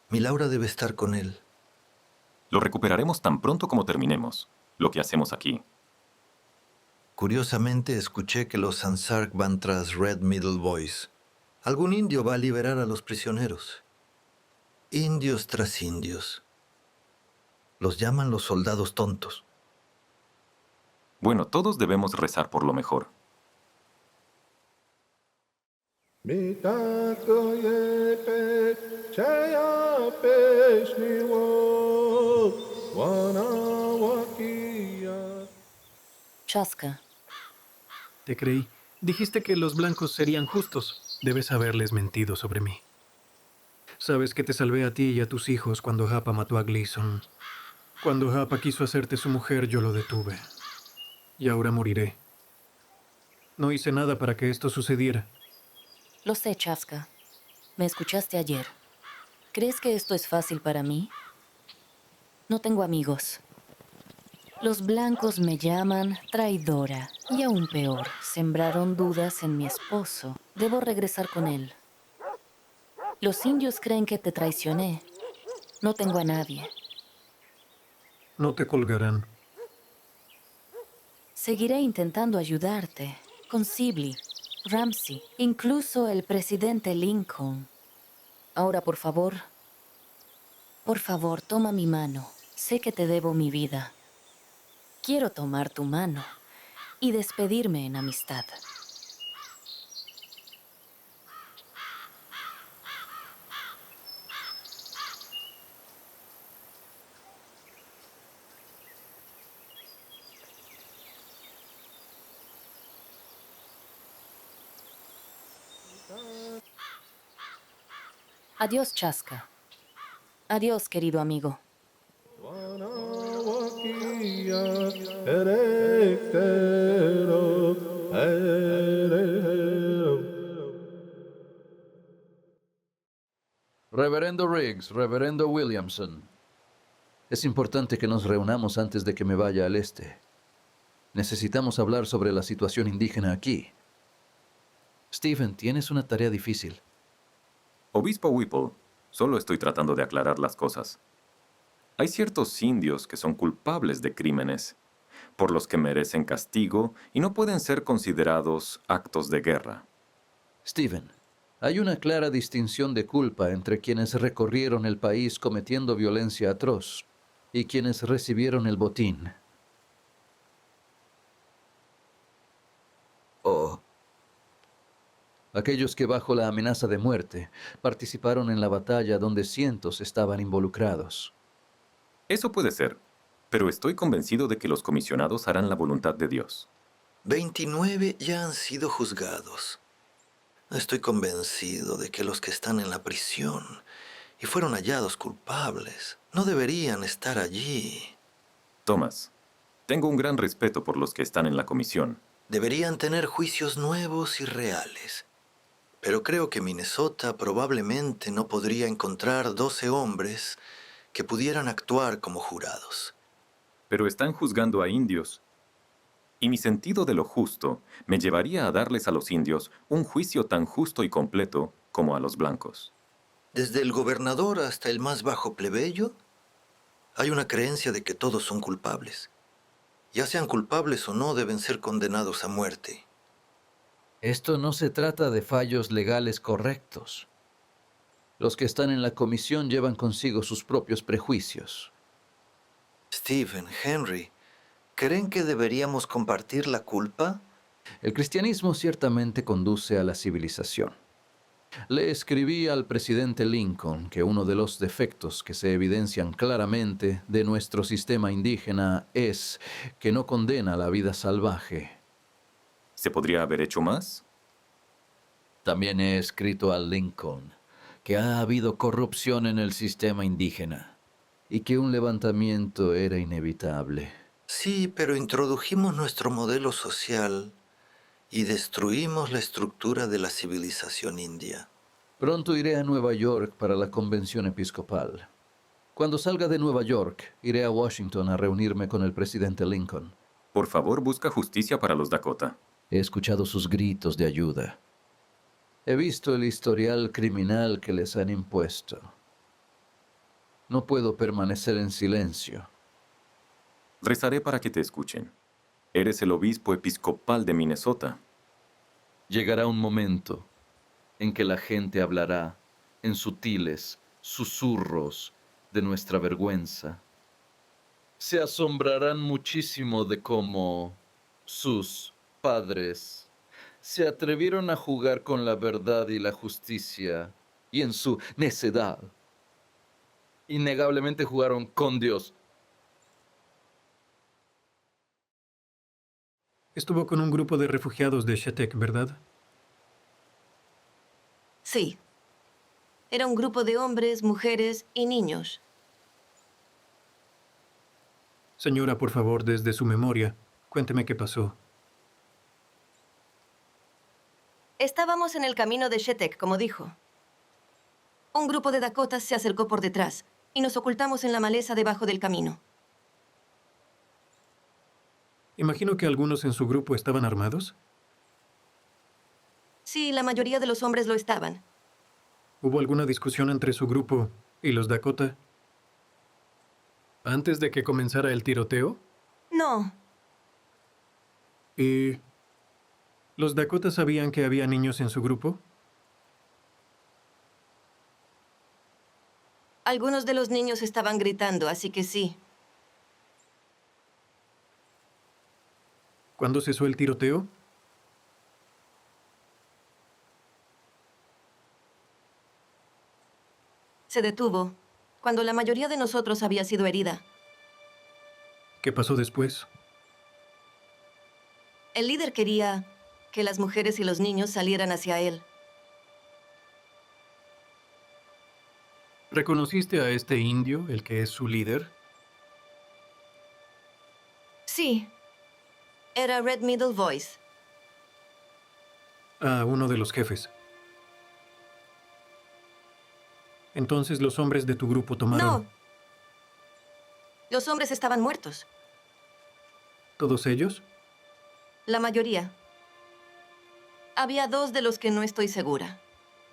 Mi Laura debe estar con él. Lo recuperaremos tan pronto como terminemos lo que hacemos aquí. Curiosamente, escuché que los Sansark van tras Red Middle Boys. Algún indio va a liberar a los prisioneros. Indios tras indios. Los llaman los soldados tontos. Bueno, todos debemos rezar por lo mejor. Chaska. Te creí. Dijiste que los blancos serían justos. Debes haberles mentido sobre mí. Sabes que te salvé a ti y a tus hijos cuando Japa mató a Gleason. Cuando Japa quiso hacerte su mujer, yo lo detuve. Y ahora moriré. No hice nada para que esto sucediera. Lo sé, Chaska. Me escuchaste ayer. ¿Crees que esto es fácil para mí? No tengo amigos. Los blancos me llaman traidora. Y aún peor, sembraron dudas en mi esposo. Debo regresar con él. Los indios creen que te traicioné. No tengo a nadie. No te colgarán. Seguiré intentando ayudarte. Con Sibley, Ramsey, incluso el presidente Lincoln. Ahora, por favor, toma mi mano. Sé que te debo mi vida. Quiero tomar tu mano y despedirme en amistad. Adiós, Chaska. Adiós, querido amigo. Reverendo Riggs, Reverendo Williamson. Es importante que nos reunamos antes de que me vaya al este. Necesitamos hablar sobre la situación indígena aquí. Stephen, tienes una tarea difícil. Obispo Whipple, solo estoy tratando de aclarar las cosas. Hay ciertos indios que son culpables de crímenes, por los que merecen castigo y no pueden ser considerados actos de guerra. Stephen, hay una clara distinción de culpa entre quienes recorrieron el país cometiendo violencia atroz y quienes recibieron el botín. O aquellos que bajo la amenaza de muerte participaron en la batalla donde cientos estaban involucrados. Eso puede ser, pero estoy convencido de que los comisionados harán la voluntad de Dios. 29 ya han sido juzgados. Estoy convencido de que los que están en la prisión y fueron hallados culpables no deberían estar allí. Thomas, tengo un gran respeto por los que están en la comisión. Deberían tener juicios nuevos y reales. Pero creo que Minnesota probablemente no podría encontrar 12 hombres que pudieran actuar como jurados. Pero están juzgando a indios. Y mi sentido de lo justo me llevaría a darles a los indios un juicio tan justo y completo como a los blancos. Desde el gobernador hasta el más bajo plebeyo, hay una creencia de que todos son culpables. Ya sean culpables o no, deben ser condenados a muerte. Esto no se trata de fallos legales correctos. Los que están en la comisión llevan consigo sus propios prejuicios. Stephen, Henry, ¿creen que deberíamos compartir la culpa? El cristianismo ciertamente conduce a la civilización. Le escribí al presidente Lincoln que uno de los defectos que se evidencian claramente de nuestro sistema indígena es que no condena la vida salvaje. ¿Se podría haber hecho más? También he escrito a Lincoln que ha habido corrupción en el sistema indígena y que un levantamiento era inevitable. Sí, pero introdujimos nuestro modelo social y destruimos la estructura de la civilización india. Pronto iré a Nueva York para la convención episcopal. Cuando salga de Nueva York, iré a Washington a reunirme con el presidente Lincoln. Por favor, busca justicia para los Dakota. He escuchado sus gritos de ayuda. He visto el historial criminal que les han impuesto. No puedo permanecer en silencio. Rezaré para que te escuchen. Eres el obispo episcopal de Minnesota. Llegará un momento en que la gente hablará en sutiles susurros de nuestra vergüenza. Se asombrarán muchísimo de cómo sus padres se atrevieron a jugar con la verdad y la justicia, y en su necedad, innegablemente jugaron con Dios. Estuvo con un grupo de refugiados de Shetek, ¿verdad? Sí. Era un grupo de hombres, mujeres y niños. Señora, por favor, desde su memoria, cuénteme qué pasó. Estábamos en el camino de Shetek, como dijo. Un grupo de Dakotas se acercó por detrás y nos ocultamos en la maleza debajo del camino. Imagino que algunos en su grupo estaban armados. Sí, la mayoría de los hombres lo estaban. ¿Hubo alguna discusión entre su grupo y los Dakota antes de que comenzara el tiroteo? No. ¿Y los Dakota sabían que había niños en su grupo? Algunos de los niños estaban gritando, así que sí. ¿Cuándo cesó el tiroteo? Se detuvo cuando la mayoría de nosotros había sido herida. ¿Qué pasó después? El líder quería que las mujeres y los niños salieran hacia él. ¿Reconociste a este indio, el que es su líder? Sí. Era Red Middle Voice. A uno de los jefes. Entonces los hombres de tu grupo tomaron... No. Los hombres estaban muertos. ¿Todos ellos? La mayoría. Había 2 de los que no estoy segura.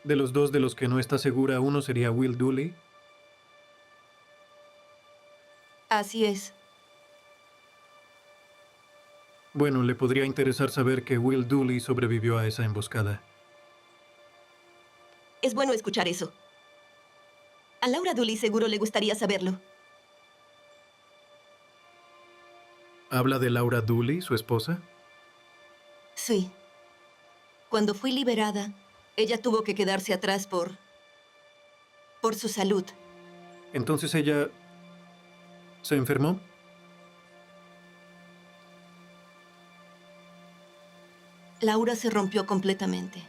De los 2 de los que no está segura, uno sería Will Dooley. Así es. Bueno, le podría interesar saber que Will Dooley sobrevivió a esa emboscada. Es bueno escuchar eso. A Laura Dooley seguro le gustaría saberlo. ¿Habla de Laura Dooley, su esposa? Sí. Cuando fui liberada, ella tuvo que quedarse atrás por su salud. Entonces ella... ¿se enfermó? Laura se rompió completamente.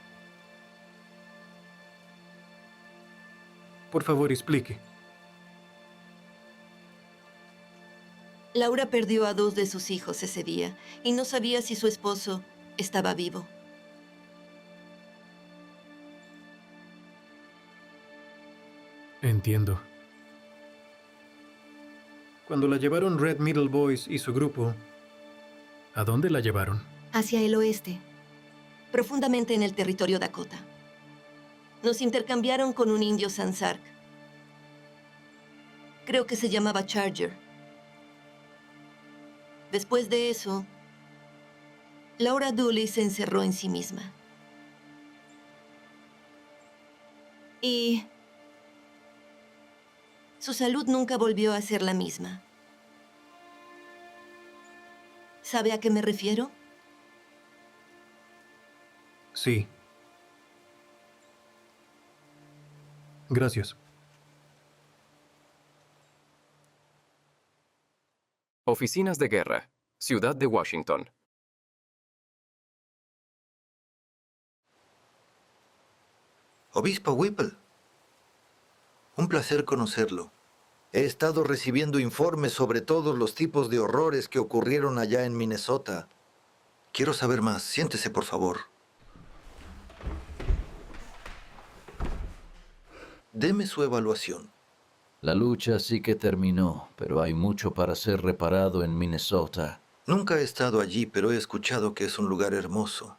Por favor, explique. Laura perdió a 2 de sus hijos ese día y no sabía si su esposo estaba vivo. Entiendo. Cuando la llevaron Red Middle Boys y su grupo, ¿a dónde la llevaron? Hacia el oeste, profundamente en el territorio Dakota. Nos intercambiaron con un indio Sansark. Creo que se llamaba Charger. Después de eso, Laura Dooley se encerró en sí misma. Y su salud nunca volvió a ser la misma. ¿Sabe a qué me refiero? Sí. Gracias. Oficinas de guerra. Ciudad de Washington. Obispo Whipple. Un placer conocerlo. He estado recibiendo informes sobre todos los tipos de horrores que ocurrieron allá en Minnesota. Quiero saber más. Siéntese, por favor. Deme su evaluación. La lucha sí que terminó, pero hay mucho para ser reparado en Minnesota. Nunca he estado allí, pero he escuchado que es un lugar hermoso.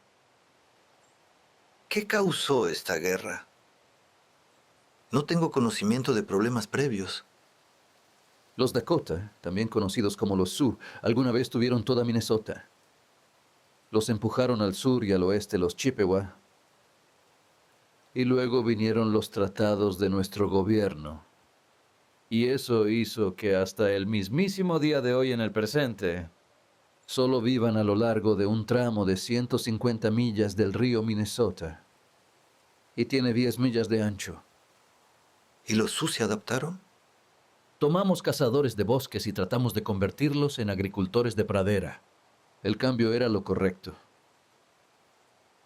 ¿Qué causó esta guerra? No tengo conocimiento de problemas previos. Los Dakota, también conocidos como los Sioux, alguna vez tuvieron toda Minnesota. Los empujaron al sur y al oeste los Chippewa. Y luego vinieron los tratados de nuestro gobierno. Y eso hizo que hasta el mismísimo día de hoy en el presente, solo vivan a lo largo de un tramo de 150 millas del río Minnesota. Y tiene 10 millas de ancho. ¿Y los Sioux se adaptaron? Tomamos cazadores de bosques y tratamos de convertirlos en agricultores de pradera. El cambio era lo correcto.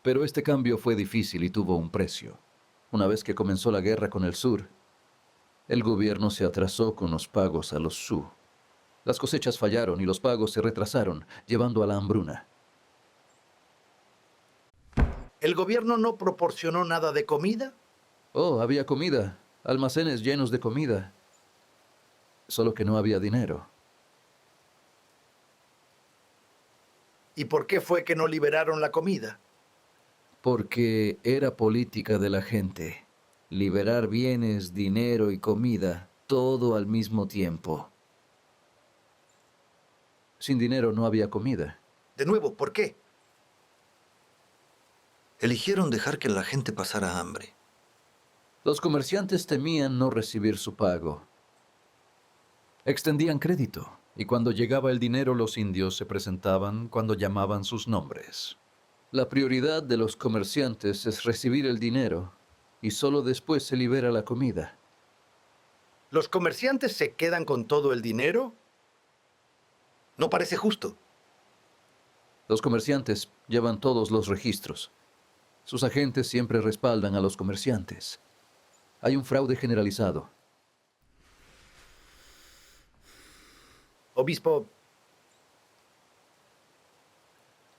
Pero este cambio fue difícil y tuvo un precio. Una vez que comenzó la guerra con el sur, el gobierno se atrasó con los pagos a los Sioux. Las cosechas fallaron y los pagos se retrasaron, llevando a la hambruna. ¿El gobierno no proporcionó nada de comida? Oh, había comida, almacenes llenos de comida. Solo que no había dinero. ¿Y por qué fue que no liberaron la comida? Porque era política de la gente. Liberar bienes, dinero y comida, todo al mismo tiempo. Sin dinero no había comida. De nuevo, ¿por qué? Eligieron dejar que la gente pasara hambre. Los comerciantes temían no recibir su pago. Extendían crédito, y cuando llegaba el dinero los indios se presentaban cuando llamaban sus nombres. La prioridad de los comerciantes es recibir el dinero, y solo después se libera la comida. ¿Los comerciantes se quedan con todo el dinero? No parece justo. Los comerciantes llevan todos los registros. Sus agentes siempre respaldan a los comerciantes. Hay un fraude generalizado. Obispo,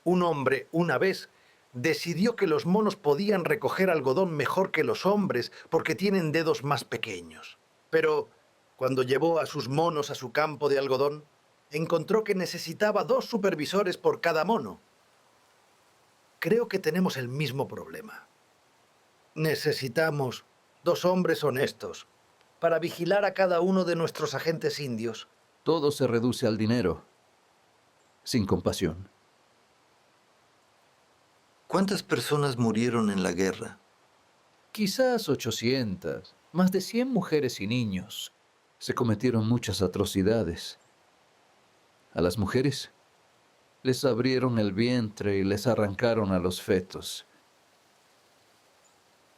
un hombre una vez decidió que los monos podían recoger algodón mejor que los hombres porque tienen dedos más pequeños. Pero cuando llevó a sus monos a su campo de algodón, encontró que necesitaba 2 supervisores por cada mono. Creo que tenemos el mismo problema. Necesitamos 2 hombres honestos para vigilar a cada uno de nuestros agentes indios. Todo se reduce al dinero, sin compasión. ¿Cuántas personas murieron en la guerra? Quizás 800, más de 100 mujeres y niños. Se cometieron muchas atrocidades. A las mujeres les abrieron el vientre y les arrancaron a los fetos.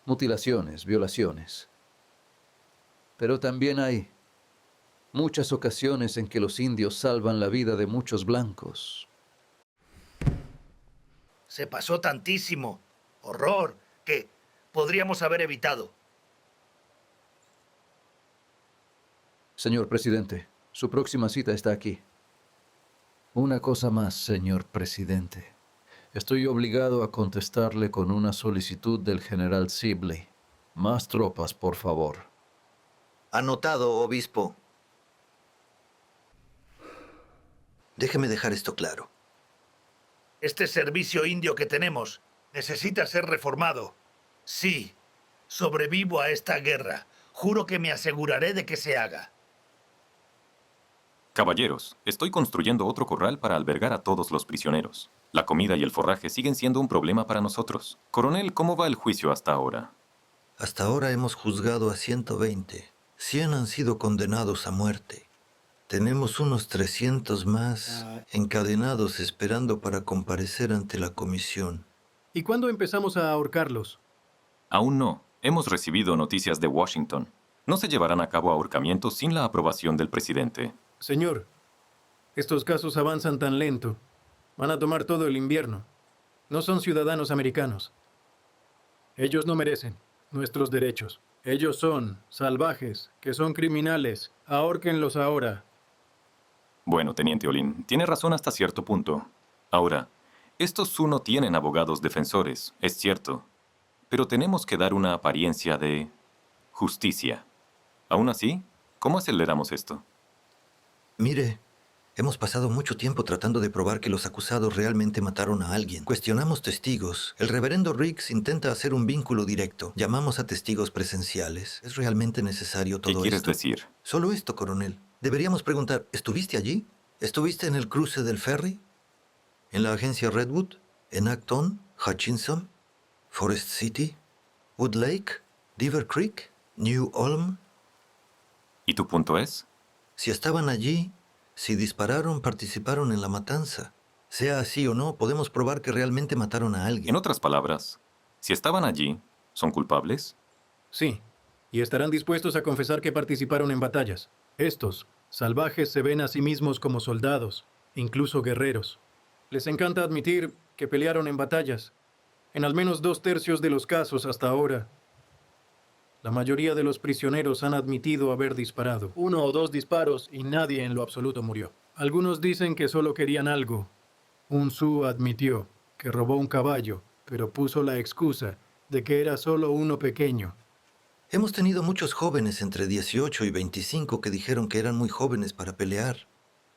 Mutilaciones, violaciones. Pero también hay muchas ocasiones en que los indios salvan la vida de muchos blancos. Se pasó tantísimo horror que podríamos haber evitado. Señor presidente, su próxima cita está aquí. Una cosa más, señor presidente. Estoy obligado a contestarle con una solicitud del general Sibley. Más tropas, por favor. Anotado, obispo. Déjeme dejar esto claro. Este servicio indio que tenemos necesita ser reformado. Sí, sobrevivo a esta guerra. Juro que me aseguraré de que se haga. Caballeros, estoy construyendo otro corral para albergar a todos los prisioneros. La comida y el forraje siguen siendo un problema para nosotros. Coronel, ¿cómo va el juicio hasta ahora? Hasta ahora hemos juzgado a 120. 100 han sido condenados a muerte. Tenemos unos 300 más encadenados esperando para comparecer ante la comisión. ¿Y cuándo empezamos a ahorcarlos? Aún no. Hemos recibido noticias de Washington. No se llevarán a cabo ahorcamientos sin la aprobación del presidente. Señor, estos casos avanzan tan lento. Van a tomar todo el invierno. No son ciudadanos americanos. Ellos no merecen nuestros derechos. Ellos son salvajes, que son criminales. Ahórquenlos ahora. Bueno, Teniente Olin, tiene razón hasta cierto punto. Ahora, estos Sioux no tienen abogados defensores, es cierto. Pero tenemos que dar una apariencia de justicia. Aún así, ¿cómo aceleramos esto? Mire, hemos pasado mucho tiempo tratando de probar que los acusados realmente mataron a alguien. Cuestionamos testigos. El reverendo Riggs intenta hacer un vínculo directo. Llamamos a testigos presenciales. ¿Es realmente necesario todo esto? ¿Qué quieres decir? Solo esto, coronel. Deberíamos preguntar, ¿estuviste allí? ¿Estuviste en el cruce del ferry? ¿En la agencia Redwood? ¿En Acton? ¿Hutchinson? ¿Forest City? ¿Wood Lake? ¿Beaver Creek? ¿New Ulm? ¿Y tu punto es? Si estaban allí, si dispararon, participaron en la matanza. Sea así o no, podemos probar que realmente mataron a alguien. En otras palabras, si estaban allí, ¿son culpables? Sí, y estarán dispuestos a confesar que participaron en batallas. Estos salvajes se ven a sí mismos como soldados, incluso guerreros. Les encanta admitir que pelearon en batallas. En al menos 2/3 de los casos hasta ahora, la mayoría de los prisioneros han admitido haber disparado. 1 o 2 disparos y nadie en lo absoluto murió. Algunos dicen que solo querían algo. Un Sioux admitió que robó un caballo, pero puso la excusa de que era solo uno pequeño. Hemos tenido muchos jóvenes entre 18 y 25 que dijeron que eran muy jóvenes para pelear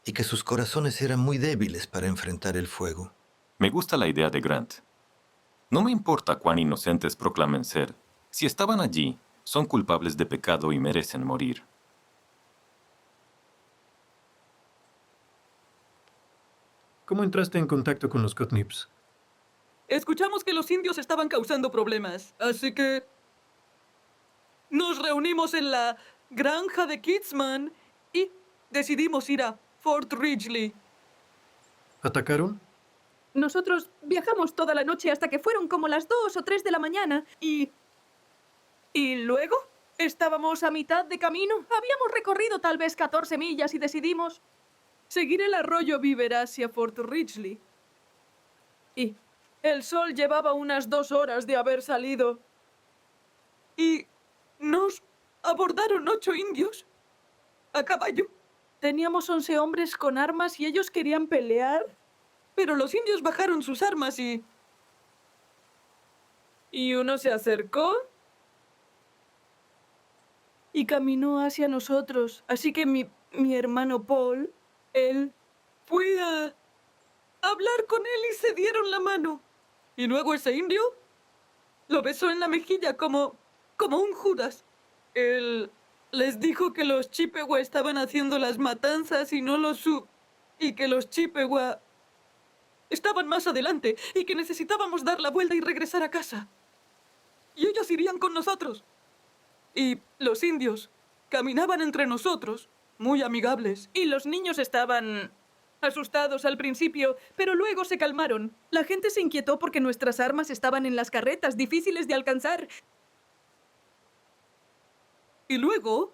y que sus corazones eran muy débiles para enfrentar el fuego. Me gusta la idea de Grant. No me importa cuán inocentes proclamen ser. Si estaban allí, son culpables de pecado y merecen morir. ¿Cómo entraste en contacto con los Cutnips? Escuchamos que los indios estaban causando problemas, así que nos reunimos en la granja de Kidsman y decidimos ir a Fort Ridgely. ¿Atacaron? Nosotros viajamos toda la noche hasta que fueron como las 2 o 3 de la mañana. ¿Y luego? Estábamos a mitad de camino. Habíamos recorrido tal vez 14 millas y decidimos seguir el arroyo Beaver hacia Fort Ridgely. Y el sol llevaba unas 2 horas de haber salido. Y nos abordaron 8 indios a caballo. Teníamos 11 hombres con armas y ellos querían pelear. Pero los indios bajaron sus armas y Y uno se acercó y caminó hacia nosotros. Así que mi hermano Paul, él fue a hablar con él y se dieron la mano. Y luego ese indio lo besó en la mejilla como un Judas. Él les dijo que los Chippewa estaban haciendo las matanzas y no los Sioux. Y que los Chippewa estaban más adelante y que necesitábamos dar la vuelta y regresar a casa. Y ellos irían con nosotros. Y los indios caminaban entre nosotros, muy amigables. Y los niños estaban asustados al principio, pero luego se calmaron. La gente se inquietó porque nuestras armas estaban en las carretas, difíciles de alcanzar. Y luego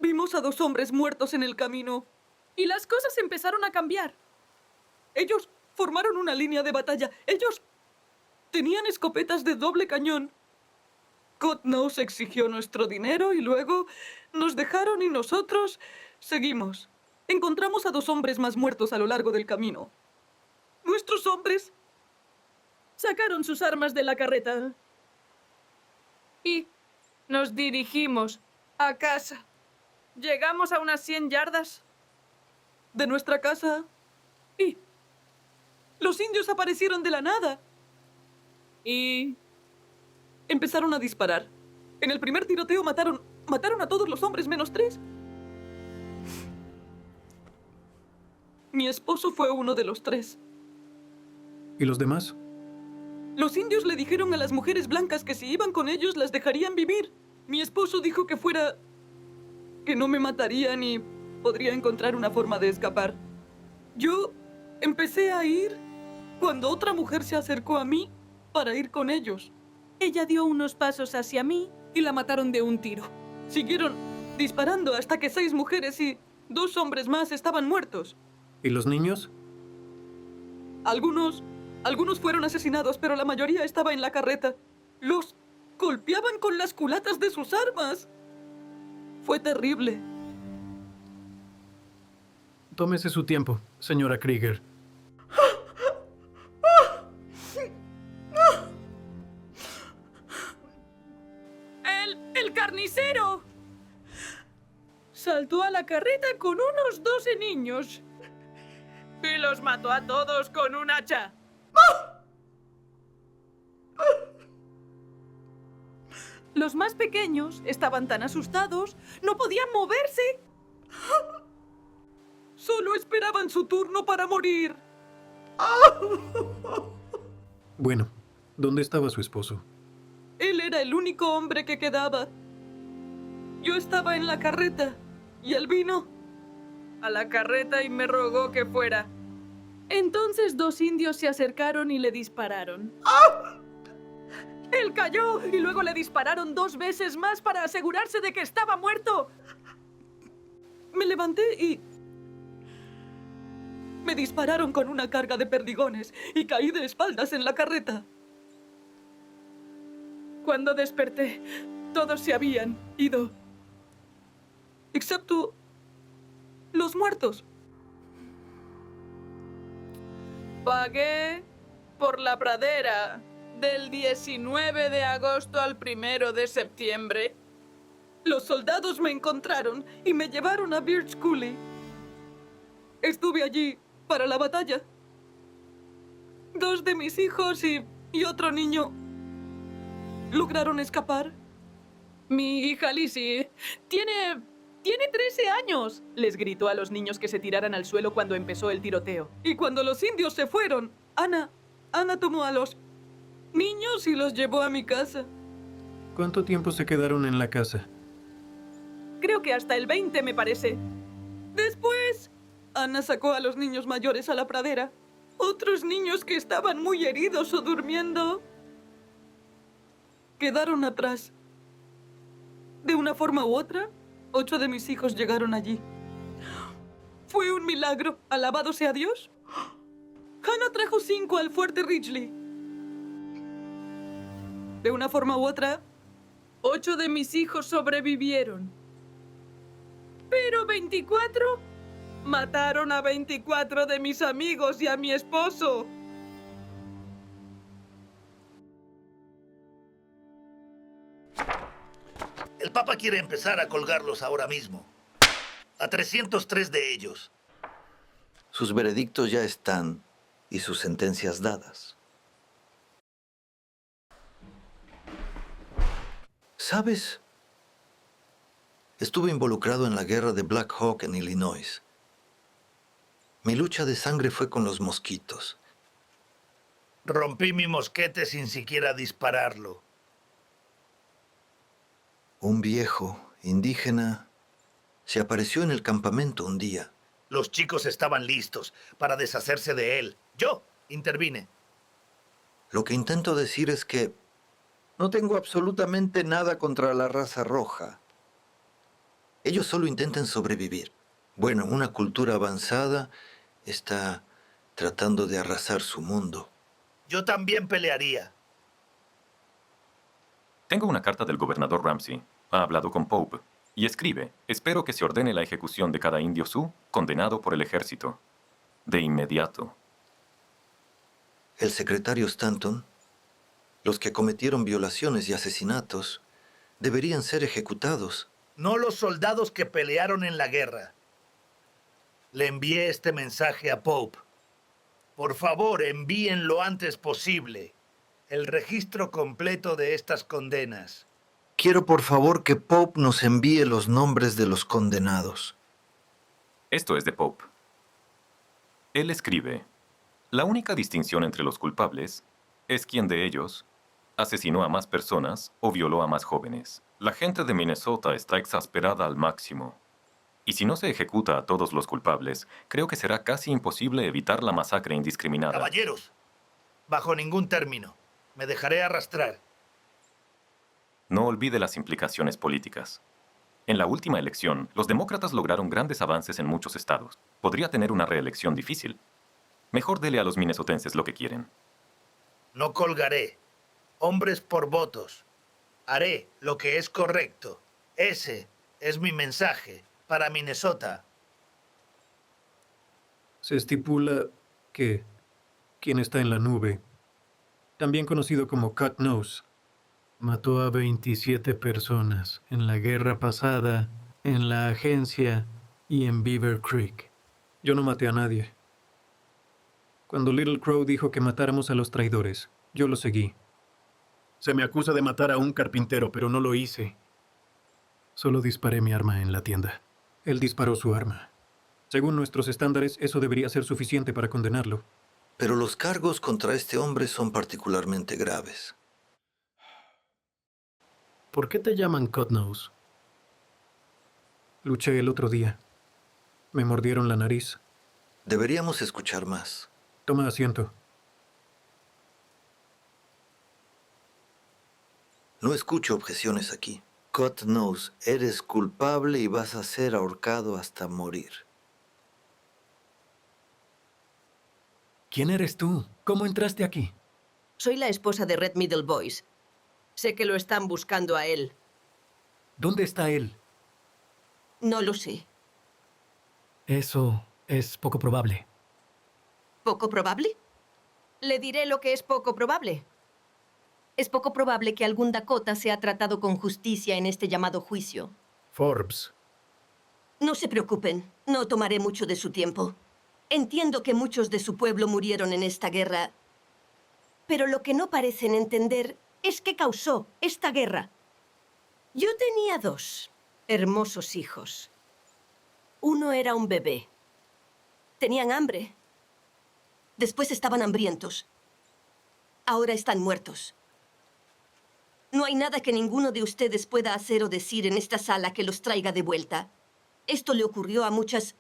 vimos a 2 hombres muertos en el camino. Y las cosas empezaron a cambiar. Ellos formaron una línea de batalla. Ellos tenían escopetas de doble cañón. Cottonose exigió nuestro dinero y luego nos dejaron y nosotros seguimos. Encontramos a 2 hombres más muertos a lo largo del camino. Nuestros hombres sacaron sus armas de la carreta y nos dirigimos a casa. Llegamos a unas 100 yardas de nuestra casa y los indios aparecieron de la nada y empezaron a disparar. En el primer tiroteo mataron a todos los hombres menos 3. Mi esposo fue uno de los 3. ¿Y los demás? Los indios le dijeron a las mujeres blancas que si iban con ellos las dejarían vivir. Mi esposo dijo que no me matarían y podría encontrar una forma de escapar. Yo empecé a ir cuando otra mujer se acercó a mí para ir con ellos. Ella dio unos pasos hacia mí y la mataron de un tiro. Siguieron disparando hasta que 6 mujeres y 2 hombres más estaban muertos. ¿Y los niños? Algunos fueron asesinados, pero la mayoría estaba en la carreta. Los golpeaban con las culatas de sus armas. Fue terrible. Tómese su tiempo, señora Krieger. ¡El carnicero! Saltó a la carreta con unos 12 niños. Y los mató a todos con un hacha. Los más pequeños estaban tan asustados, no podían moverse. Solo esperaban su turno para morir. Bueno, ¿dónde estaba su esposo? Él era el único hombre que quedaba. Yo estaba en la carreta y él vino a la carreta y me rogó que fuera. Entonces 2 indios se acercaron y le dispararon. Él cayó y luego le dispararon 2 veces más para asegurarse de que estaba muerto. Me levanté y me dispararon con una carga de perdigones y caí de espaldas en la carreta. Cuando desperté, todos se habían ido, excepto los muertos. Pagué por la pradera del 19 de agosto al 1 de septiembre. Los soldados me encontraron y me llevaron a Birch Coulee. Estuve allí para la batalla. 2 de mis hijos y otro niño lograron escapar. Mi hija Lizzie tiene 13 años, les gritó a los niños que se tiraran al suelo cuando empezó el tiroteo. Y cuando los indios se fueron, Ana tomó a los niños y los llevó a mi casa. ¿Cuánto tiempo se quedaron en la casa? Creo que hasta el 20, me parece. Después, Ana sacó a los niños mayores a la pradera. Otros niños que estaban muy heridos o durmiendo quedaron atrás. De una forma u otra, 8 de mis hijos llegaron allí. Fue un milagro, alabado sea Dios. Hannah trajo 5 al fuerte Ridgely. De una forma u otra, 8 de mis hijos sobrevivieron. Pero 24 mataron a 24 de mis amigos y a mi esposo. El Papa quiere empezar a colgarlos ahora mismo. A 303 de ellos. Sus veredictos ya están y sus sentencias dadas. ¿Sabes? Estuve involucrado en la guerra de Black Hawk en Illinois. Mi lucha de sangre fue con los mosquitos. Rompí mi mosquete sin siquiera dispararlo. Un viejo indígena se apareció en el campamento un día. Los chicos estaban listos para deshacerse de él. Yo intervine. Lo que intento decir es que no tengo absolutamente nada contra la raza roja. Ellos solo intentan sobrevivir. Bueno, una cultura avanzada está tratando de arrasar su mundo. Yo también pelearía. Tengo una carta del gobernador Ramsey. Ha hablado con Pope y escribe: espero que se ordene la ejecución de cada indio sioux condenado por el ejército. De inmediato. El secretario Stanton, los que cometieron violaciones y asesinatos, deberían ser ejecutados. No los soldados que pelearon en la guerra. Le envié este mensaje a Pope. Por favor, envíen lo antes posible el registro completo de estas condenas. Quiero por favor que Pope nos envíe los nombres de los condenados. Esto es de Pope. Él escribe: la única distinción entre los culpables es quién de ellos asesinó a más personas o violó a más jóvenes. La gente de Minnesota está exasperada al máximo. Y si no se ejecuta a todos los culpables, creo que será casi imposible evitar la masacre indiscriminada. Caballeros, bajo ningún término. Me dejaré arrastrar. No olvide las implicaciones políticas. En la última elección, los demócratas lograron grandes avances en muchos estados. Podría tener una reelección difícil. Mejor dele a los minnesotenses lo que quieren. No colgaré. Hombres por votos. Haré lo que es correcto. Ese es mi mensaje para Minnesota. Se estipula que quien está en la nube, también conocido como Cut Nose, mató a 27 personas en la guerra pasada, en la agencia y en Beaver Creek. Yo no maté a nadie. Cuando Little Crow dijo que matáramos a los traidores, yo lo seguí. Se me acusa de matar a un carpintero, pero no lo hice. Solo disparé mi arma en la tienda. Él disparó su arma. Según nuestros estándares, eso debería ser suficiente para condenarlo. Pero los cargos contra este hombre son particularmente graves. ¿Por qué te llaman Cutnose? Luché el otro día. Me mordieron la nariz. Deberíamos escuchar más. Toma asiento. No escucho objeciones aquí. Cut Nose, eres culpable y vas a ser ahorcado hasta morir. ¿Quién eres tú? ¿Cómo entraste aquí? Soy la esposa de Red Middle Boys. Sé que lo están buscando a él. ¿Dónde está él? No lo sé. Eso es poco probable. ¿Poco probable? Le diré lo que es poco probable. Es poco probable que algún Dakota sea tratado con justicia en este llamado juicio. Forbes. No se preocupen, no tomaré mucho de su tiempo. Entiendo que muchos de su pueblo murieron en esta guerra, pero lo que no parecen entender es qué causó esta guerra. Yo tenía 2 hermosos hijos. Uno era un bebé. Tenían hambre. Después estaban hambrientos. Ahora están muertos. No hay nada que ninguno de ustedes pueda hacer o decir en esta sala que los traiga de vuelta. Esto le ocurrió a muchas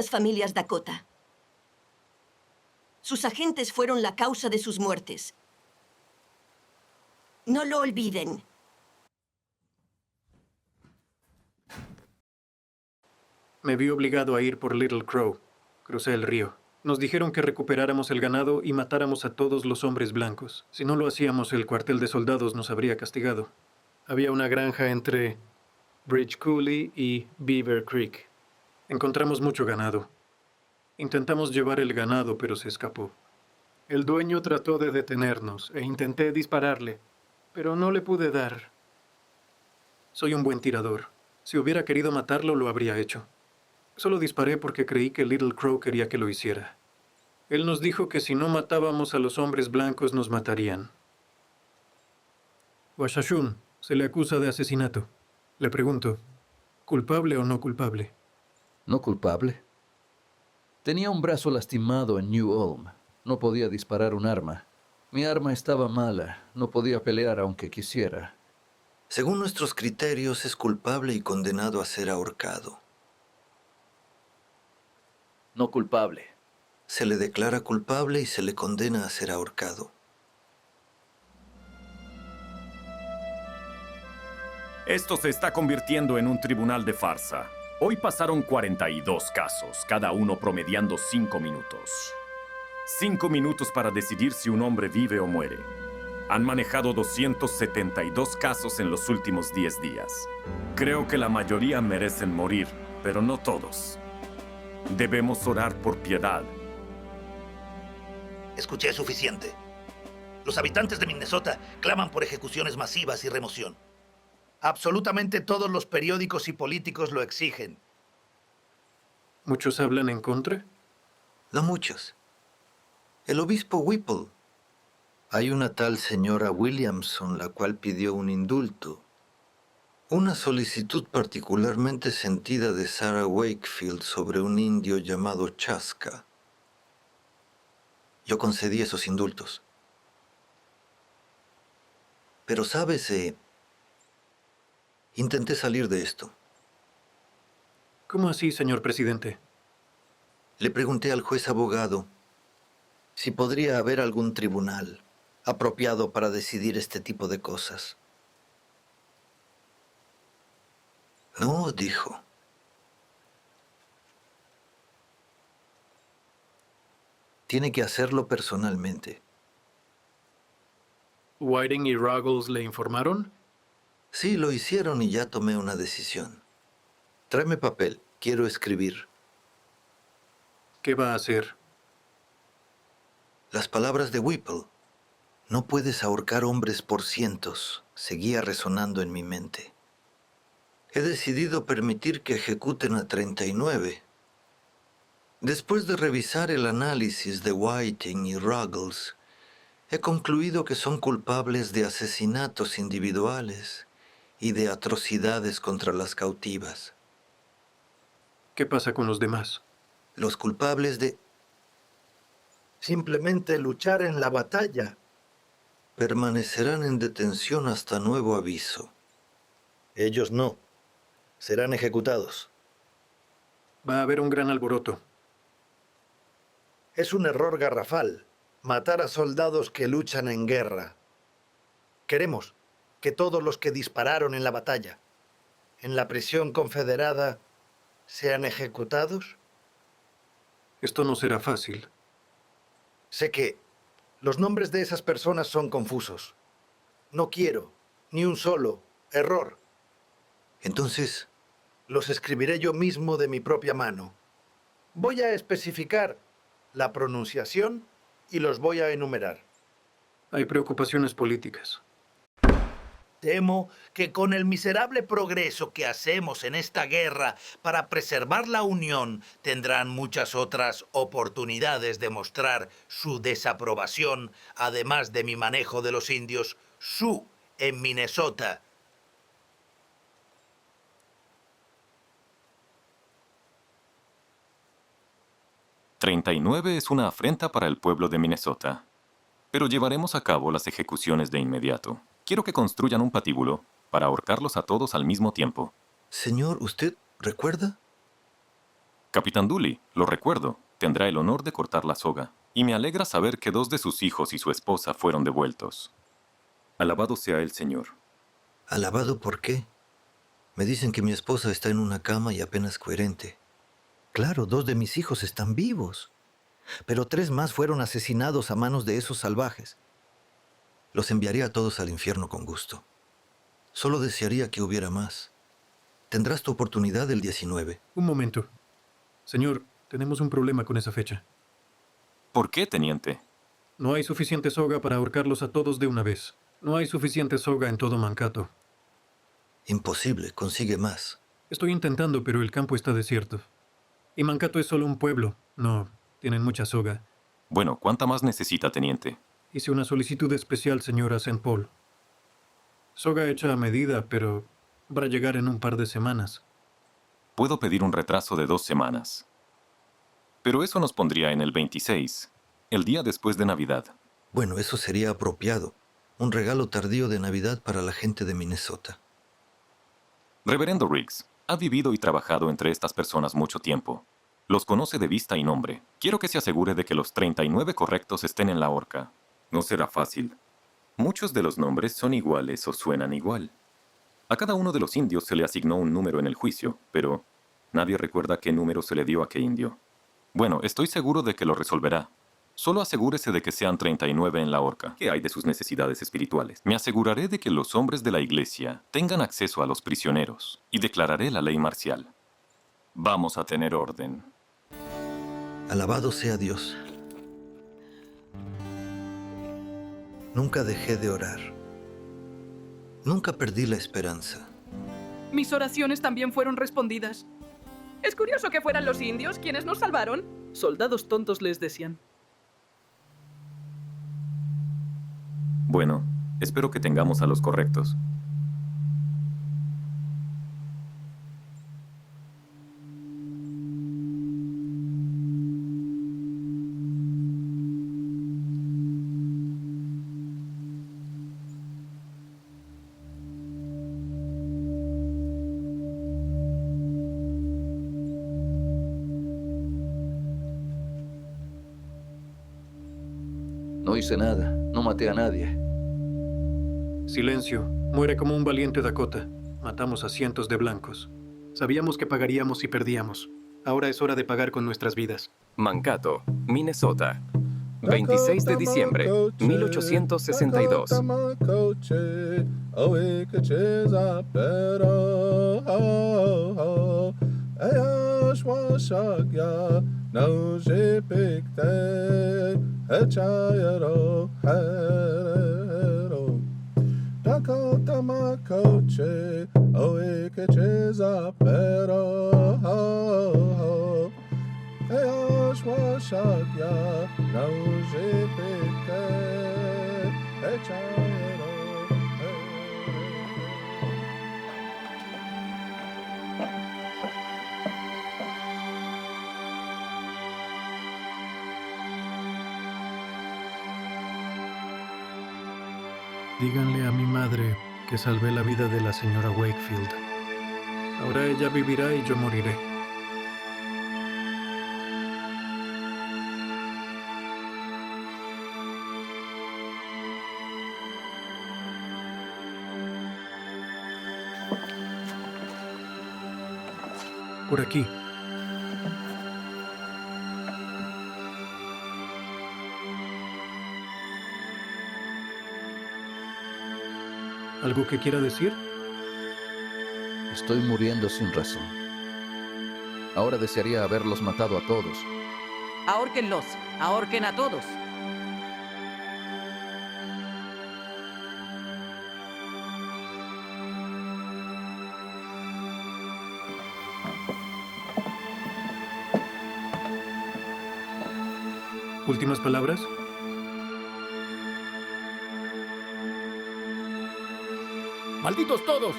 familias Dakota. Sus agentes fueron la causa de sus muertes. No lo olviden. Me vi obligado a ir por Little Crow. Crucé el río. Nos dijeron que recuperáramos el ganado y matáramos a todos los hombres blancos. Si no lo hacíamos, el cuartel de soldados nos habría castigado. Había una granja entre Bridge Coulee y Beaver Creek. Encontramos mucho ganado. Intentamos llevar el ganado, pero se escapó. El dueño trató de detenernos e intenté dispararle, pero no le pude dar. Soy un buen tirador. Si hubiera querido matarlo, lo habría hecho. Solo disparé porque creí que Little Crow quería que lo hiciera. Él nos dijo que si no matábamos a los hombres blancos, nos matarían. Washashun se le acusa de asesinato. Le pregunto, ¿culpable o no culpable? No culpable. Tenía un brazo lastimado en New Ulm. No podía disparar un arma. Mi arma estaba mala. No podía pelear aunque quisiera. Según nuestros criterios, es culpable y condenado a ser ahorcado. No culpable. Se le declara culpable y se le condena a ser ahorcado. Esto se está convirtiendo en un tribunal de farsa. Hoy pasaron 42 casos, cada uno promediando 5 minutos. 5 minutos para decidir si un hombre vive o muere. Han manejado 272 casos en los últimos 10 días. Creo que la mayoría merecen morir, pero no todos. Debemos orar por piedad. Escuché suficiente. Los habitantes de Minnesota claman por ejecuciones masivas y remoción. Absolutamente todos los periódicos y políticos lo exigen. ¿Muchos hablan en contra? No muchos. El obispo Whipple. Hay una tal señora Williamson, la cual pidió un indulto. Una solicitud particularmente sentida de Sarah Wakefield sobre un indio llamado Chaska. Yo concedí esos indultos. Pero, ¿sabes? Intenté salir de esto. ¿Cómo así, señor presidente? Le pregunté al juez abogado si podría haber algún tribunal apropiado para decidir este tipo de cosas. No, dijo. Tiene que hacerlo personalmente. ¿Whiting y Ruggles le informaron? Sí, lo hicieron y ya tomé una decisión. Tráeme papel, quiero escribir. ¿Qué va a hacer? Las palabras de Whipple. No puedes ahorcar hombres por cientos, seguía resonando en mi mente. He decidido permitir que ejecuten a 39. Después de revisar el análisis de Whiting y Ruggles, he concluido que son culpables de asesinatos individuales y de atrocidades contra las cautivas. ¿Qué pasa con los demás? Los culpables de... Simplemente luchar en la batalla. permanecerán en detención hasta nuevo aviso. Ellos no. Serán ejecutados. Va a haber un gran alboroto. Es un error garrafal matar a soldados que luchan en guerra. Queremos que todos los que dispararon en la batalla, en la prisión confederada, sean ejecutados. Esto no será fácil. Sé que los nombres de esas personas son confusos. No quiero ni un solo error. Entonces, los escribiré yo mismo de mi propia mano. Voy a especificar la pronunciación y los voy a enumerar. Hay preocupaciones políticas. Temo que con el miserable progreso que hacemos en esta guerra para preservar la unión, tendrán muchas otras oportunidades de mostrar su desaprobación, además de mi manejo de los indios Sioux en Minnesota. «39 es una afrenta para el pueblo de Minnesota. Pero llevaremos a cabo las ejecuciones de inmediato. Quiero que construyan un patíbulo para ahorcarlos a todos al mismo tiempo». Señor, ¿usted recuerda? Capitán Dooley, lo recuerdo. Tendrá el honor de cortar la soga. Y me alegra saber que 2 de sus hijos y su esposa fueron devueltos. Alabado sea el Señor. ¿Alabado por qué? Me dicen que mi esposa está en una cama y apenas coherente. Claro, 2 de mis hijos están vivos, pero 3 más fueron asesinados a manos de esos salvajes. Los enviaré a todos al infierno con gusto. Solo desearía que hubiera más. Tendrás tu oportunidad el 19. Un momento. Señor, tenemos un problema con esa fecha. ¿Por qué, teniente? No hay suficiente soga para ahorcarlos a todos de una vez. No hay suficiente soga en todo Mankato. Imposible, consigue más. Estoy intentando, pero el campo está desierto. Y Mankato es solo un pueblo. No, tienen mucha soga. Bueno, ¿cuánta más necesita, teniente? Hice una solicitud especial, señora St. Paul. Soga hecha a medida, pero va a llegar en un par de semanas. Puedo pedir un retraso de 2 semanas. Pero eso nos pondría en el 26, el día después de Navidad. Bueno, eso sería apropiado. Un regalo tardío de Navidad para la gente de Minnesota. Reverendo Riggs, ha vivido y trabajado entre estas personas mucho tiempo. Los conoce de vista y nombre. Quiero que se asegure de que los 39 correctos estén en la horca. No será fácil. Muchos de los nombres son iguales o suenan igual. A cada uno de los indios se le asignó un número en el juicio, pero nadie recuerda qué número se le dio a qué indio. Bueno, estoy seguro de que lo resolverá. Solo asegúrese de que sean 39 en la horca. ¿Qué hay de sus necesidades espirituales? Me aseguraré de que los hombres de la iglesia tengan acceso a los prisioneros y declararé la ley marcial. Vamos a tener orden. Alabado sea Dios. Nunca dejé de orar. Nunca perdí la esperanza. Mis oraciones también fueron respondidas. Es curioso que fueran los indios quienes nos salvaron. Soldados tontos les decían. Bueno, espero que tengamos a los correctos. No hice nada. No maté a nadie. Silencio. Muere como un valiente Dakota. Matamos a cientos de blancos. Sabíamos que pagaríamos y perdíamos. Ahora es hora de pagar con nuestras vidas. Mankato, Minnesota. 26 de diciembre, 1862. Dakota Makoche, oe que cheza pero Eoshwashagya, nauje peke, echayero. Díganle a mi madre que salvé la vida de la señora Wakefield. Ahora ella vivirá y yo moriré. Por aquí. ¿Algo que quiera decir? Estoy muriendo sin razón. Ahora desearía haberlos matado a todos. Ahórquenlos. Ahorquen a todos. ¿Últimas palabras? ¡Malditos todos!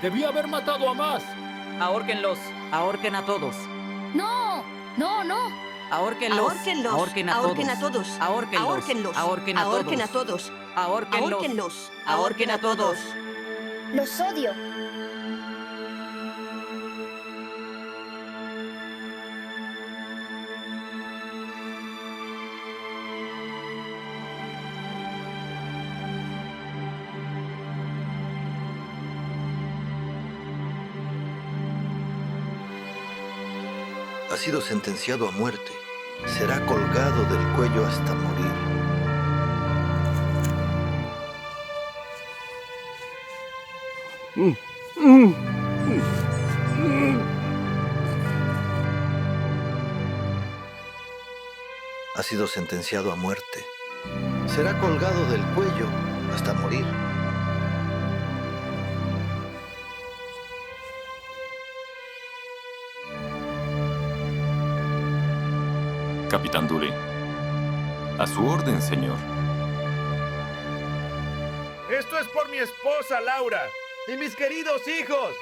¡Debí haber matado a más! Ahórquenlos. Ahorquen a todos. ¡No! ¡No, no! Ahórquenlos. Ahórquenlos. Ahorquen a Ahorquen a todos. todos. Ahórquenlos. Ahórquenlos. Ahorquen a Ahorquen a todos. todos. Ahórquenlos. Ahórquenlos. Ahorquen a todos. Los odio. Ha sido sentenciado a muerte. Será colgado del cuello hasta morir. Ha sido sentenciado a muerte. Será colgado del cuello hasta morir. Capitán Dooley. A su orden, señor. Esto es por mi esposa, Laura, y mis queridos hijos.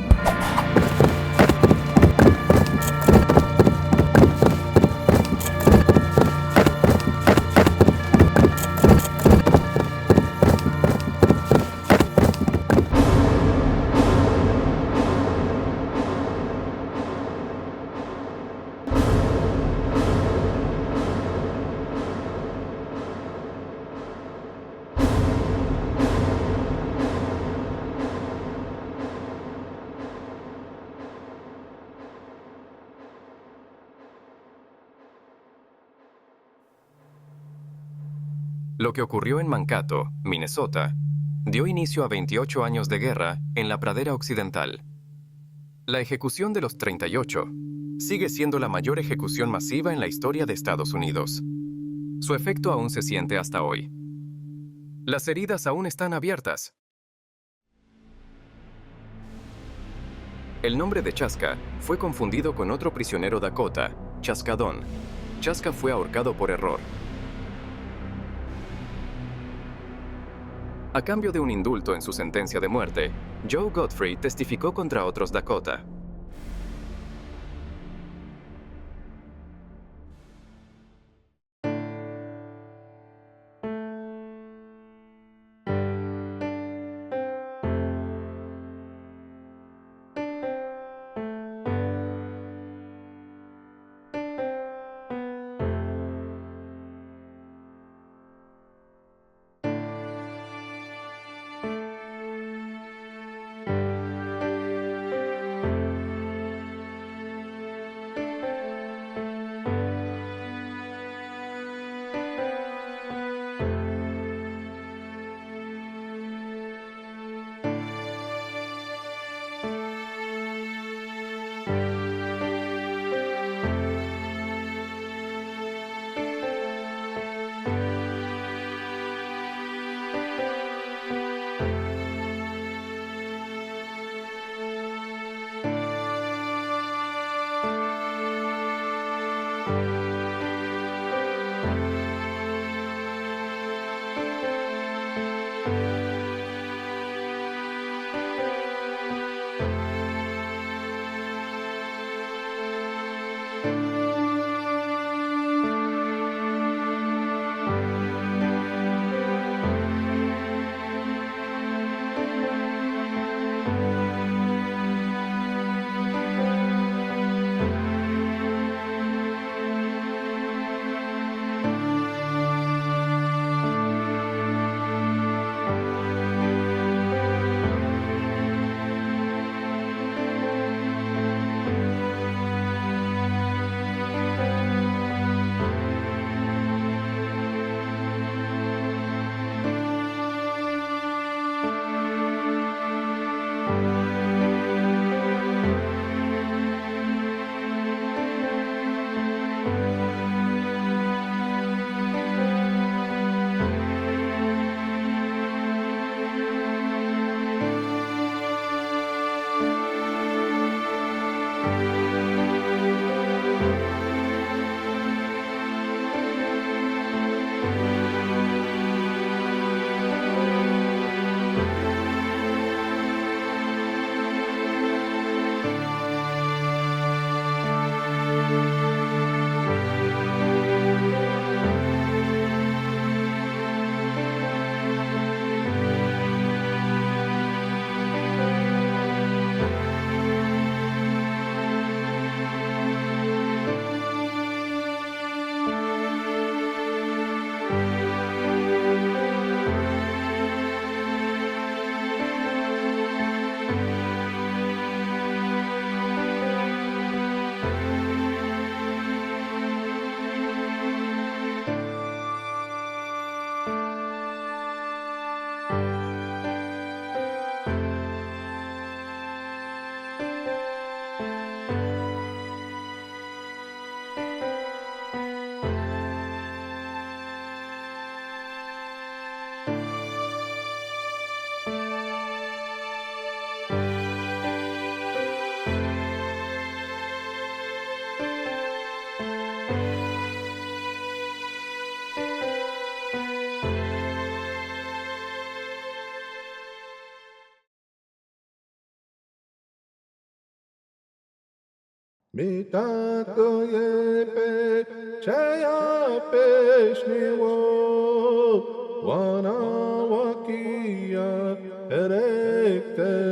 Lo que ocurrió en Mankato, Minnesota, dio inicio a 28 años de guerra en la pradera occidental. La ejecución de los 38 sigue siendo la mayor ejecución masiva en la historia de Estados Unidos. Su efecto aún se siente hasta hoy. Las heridas aún están abiertas. El nombre de Chaska fue confundido con otro prisionero Dakota, Chaskadon. Chaska fue ahorcado por error. A cambio de un indulto en su sentencia de muerte, Joe Godfrey testificó contra otros Dakota. Mitako yepe chaya peshniwo wana wakia erektero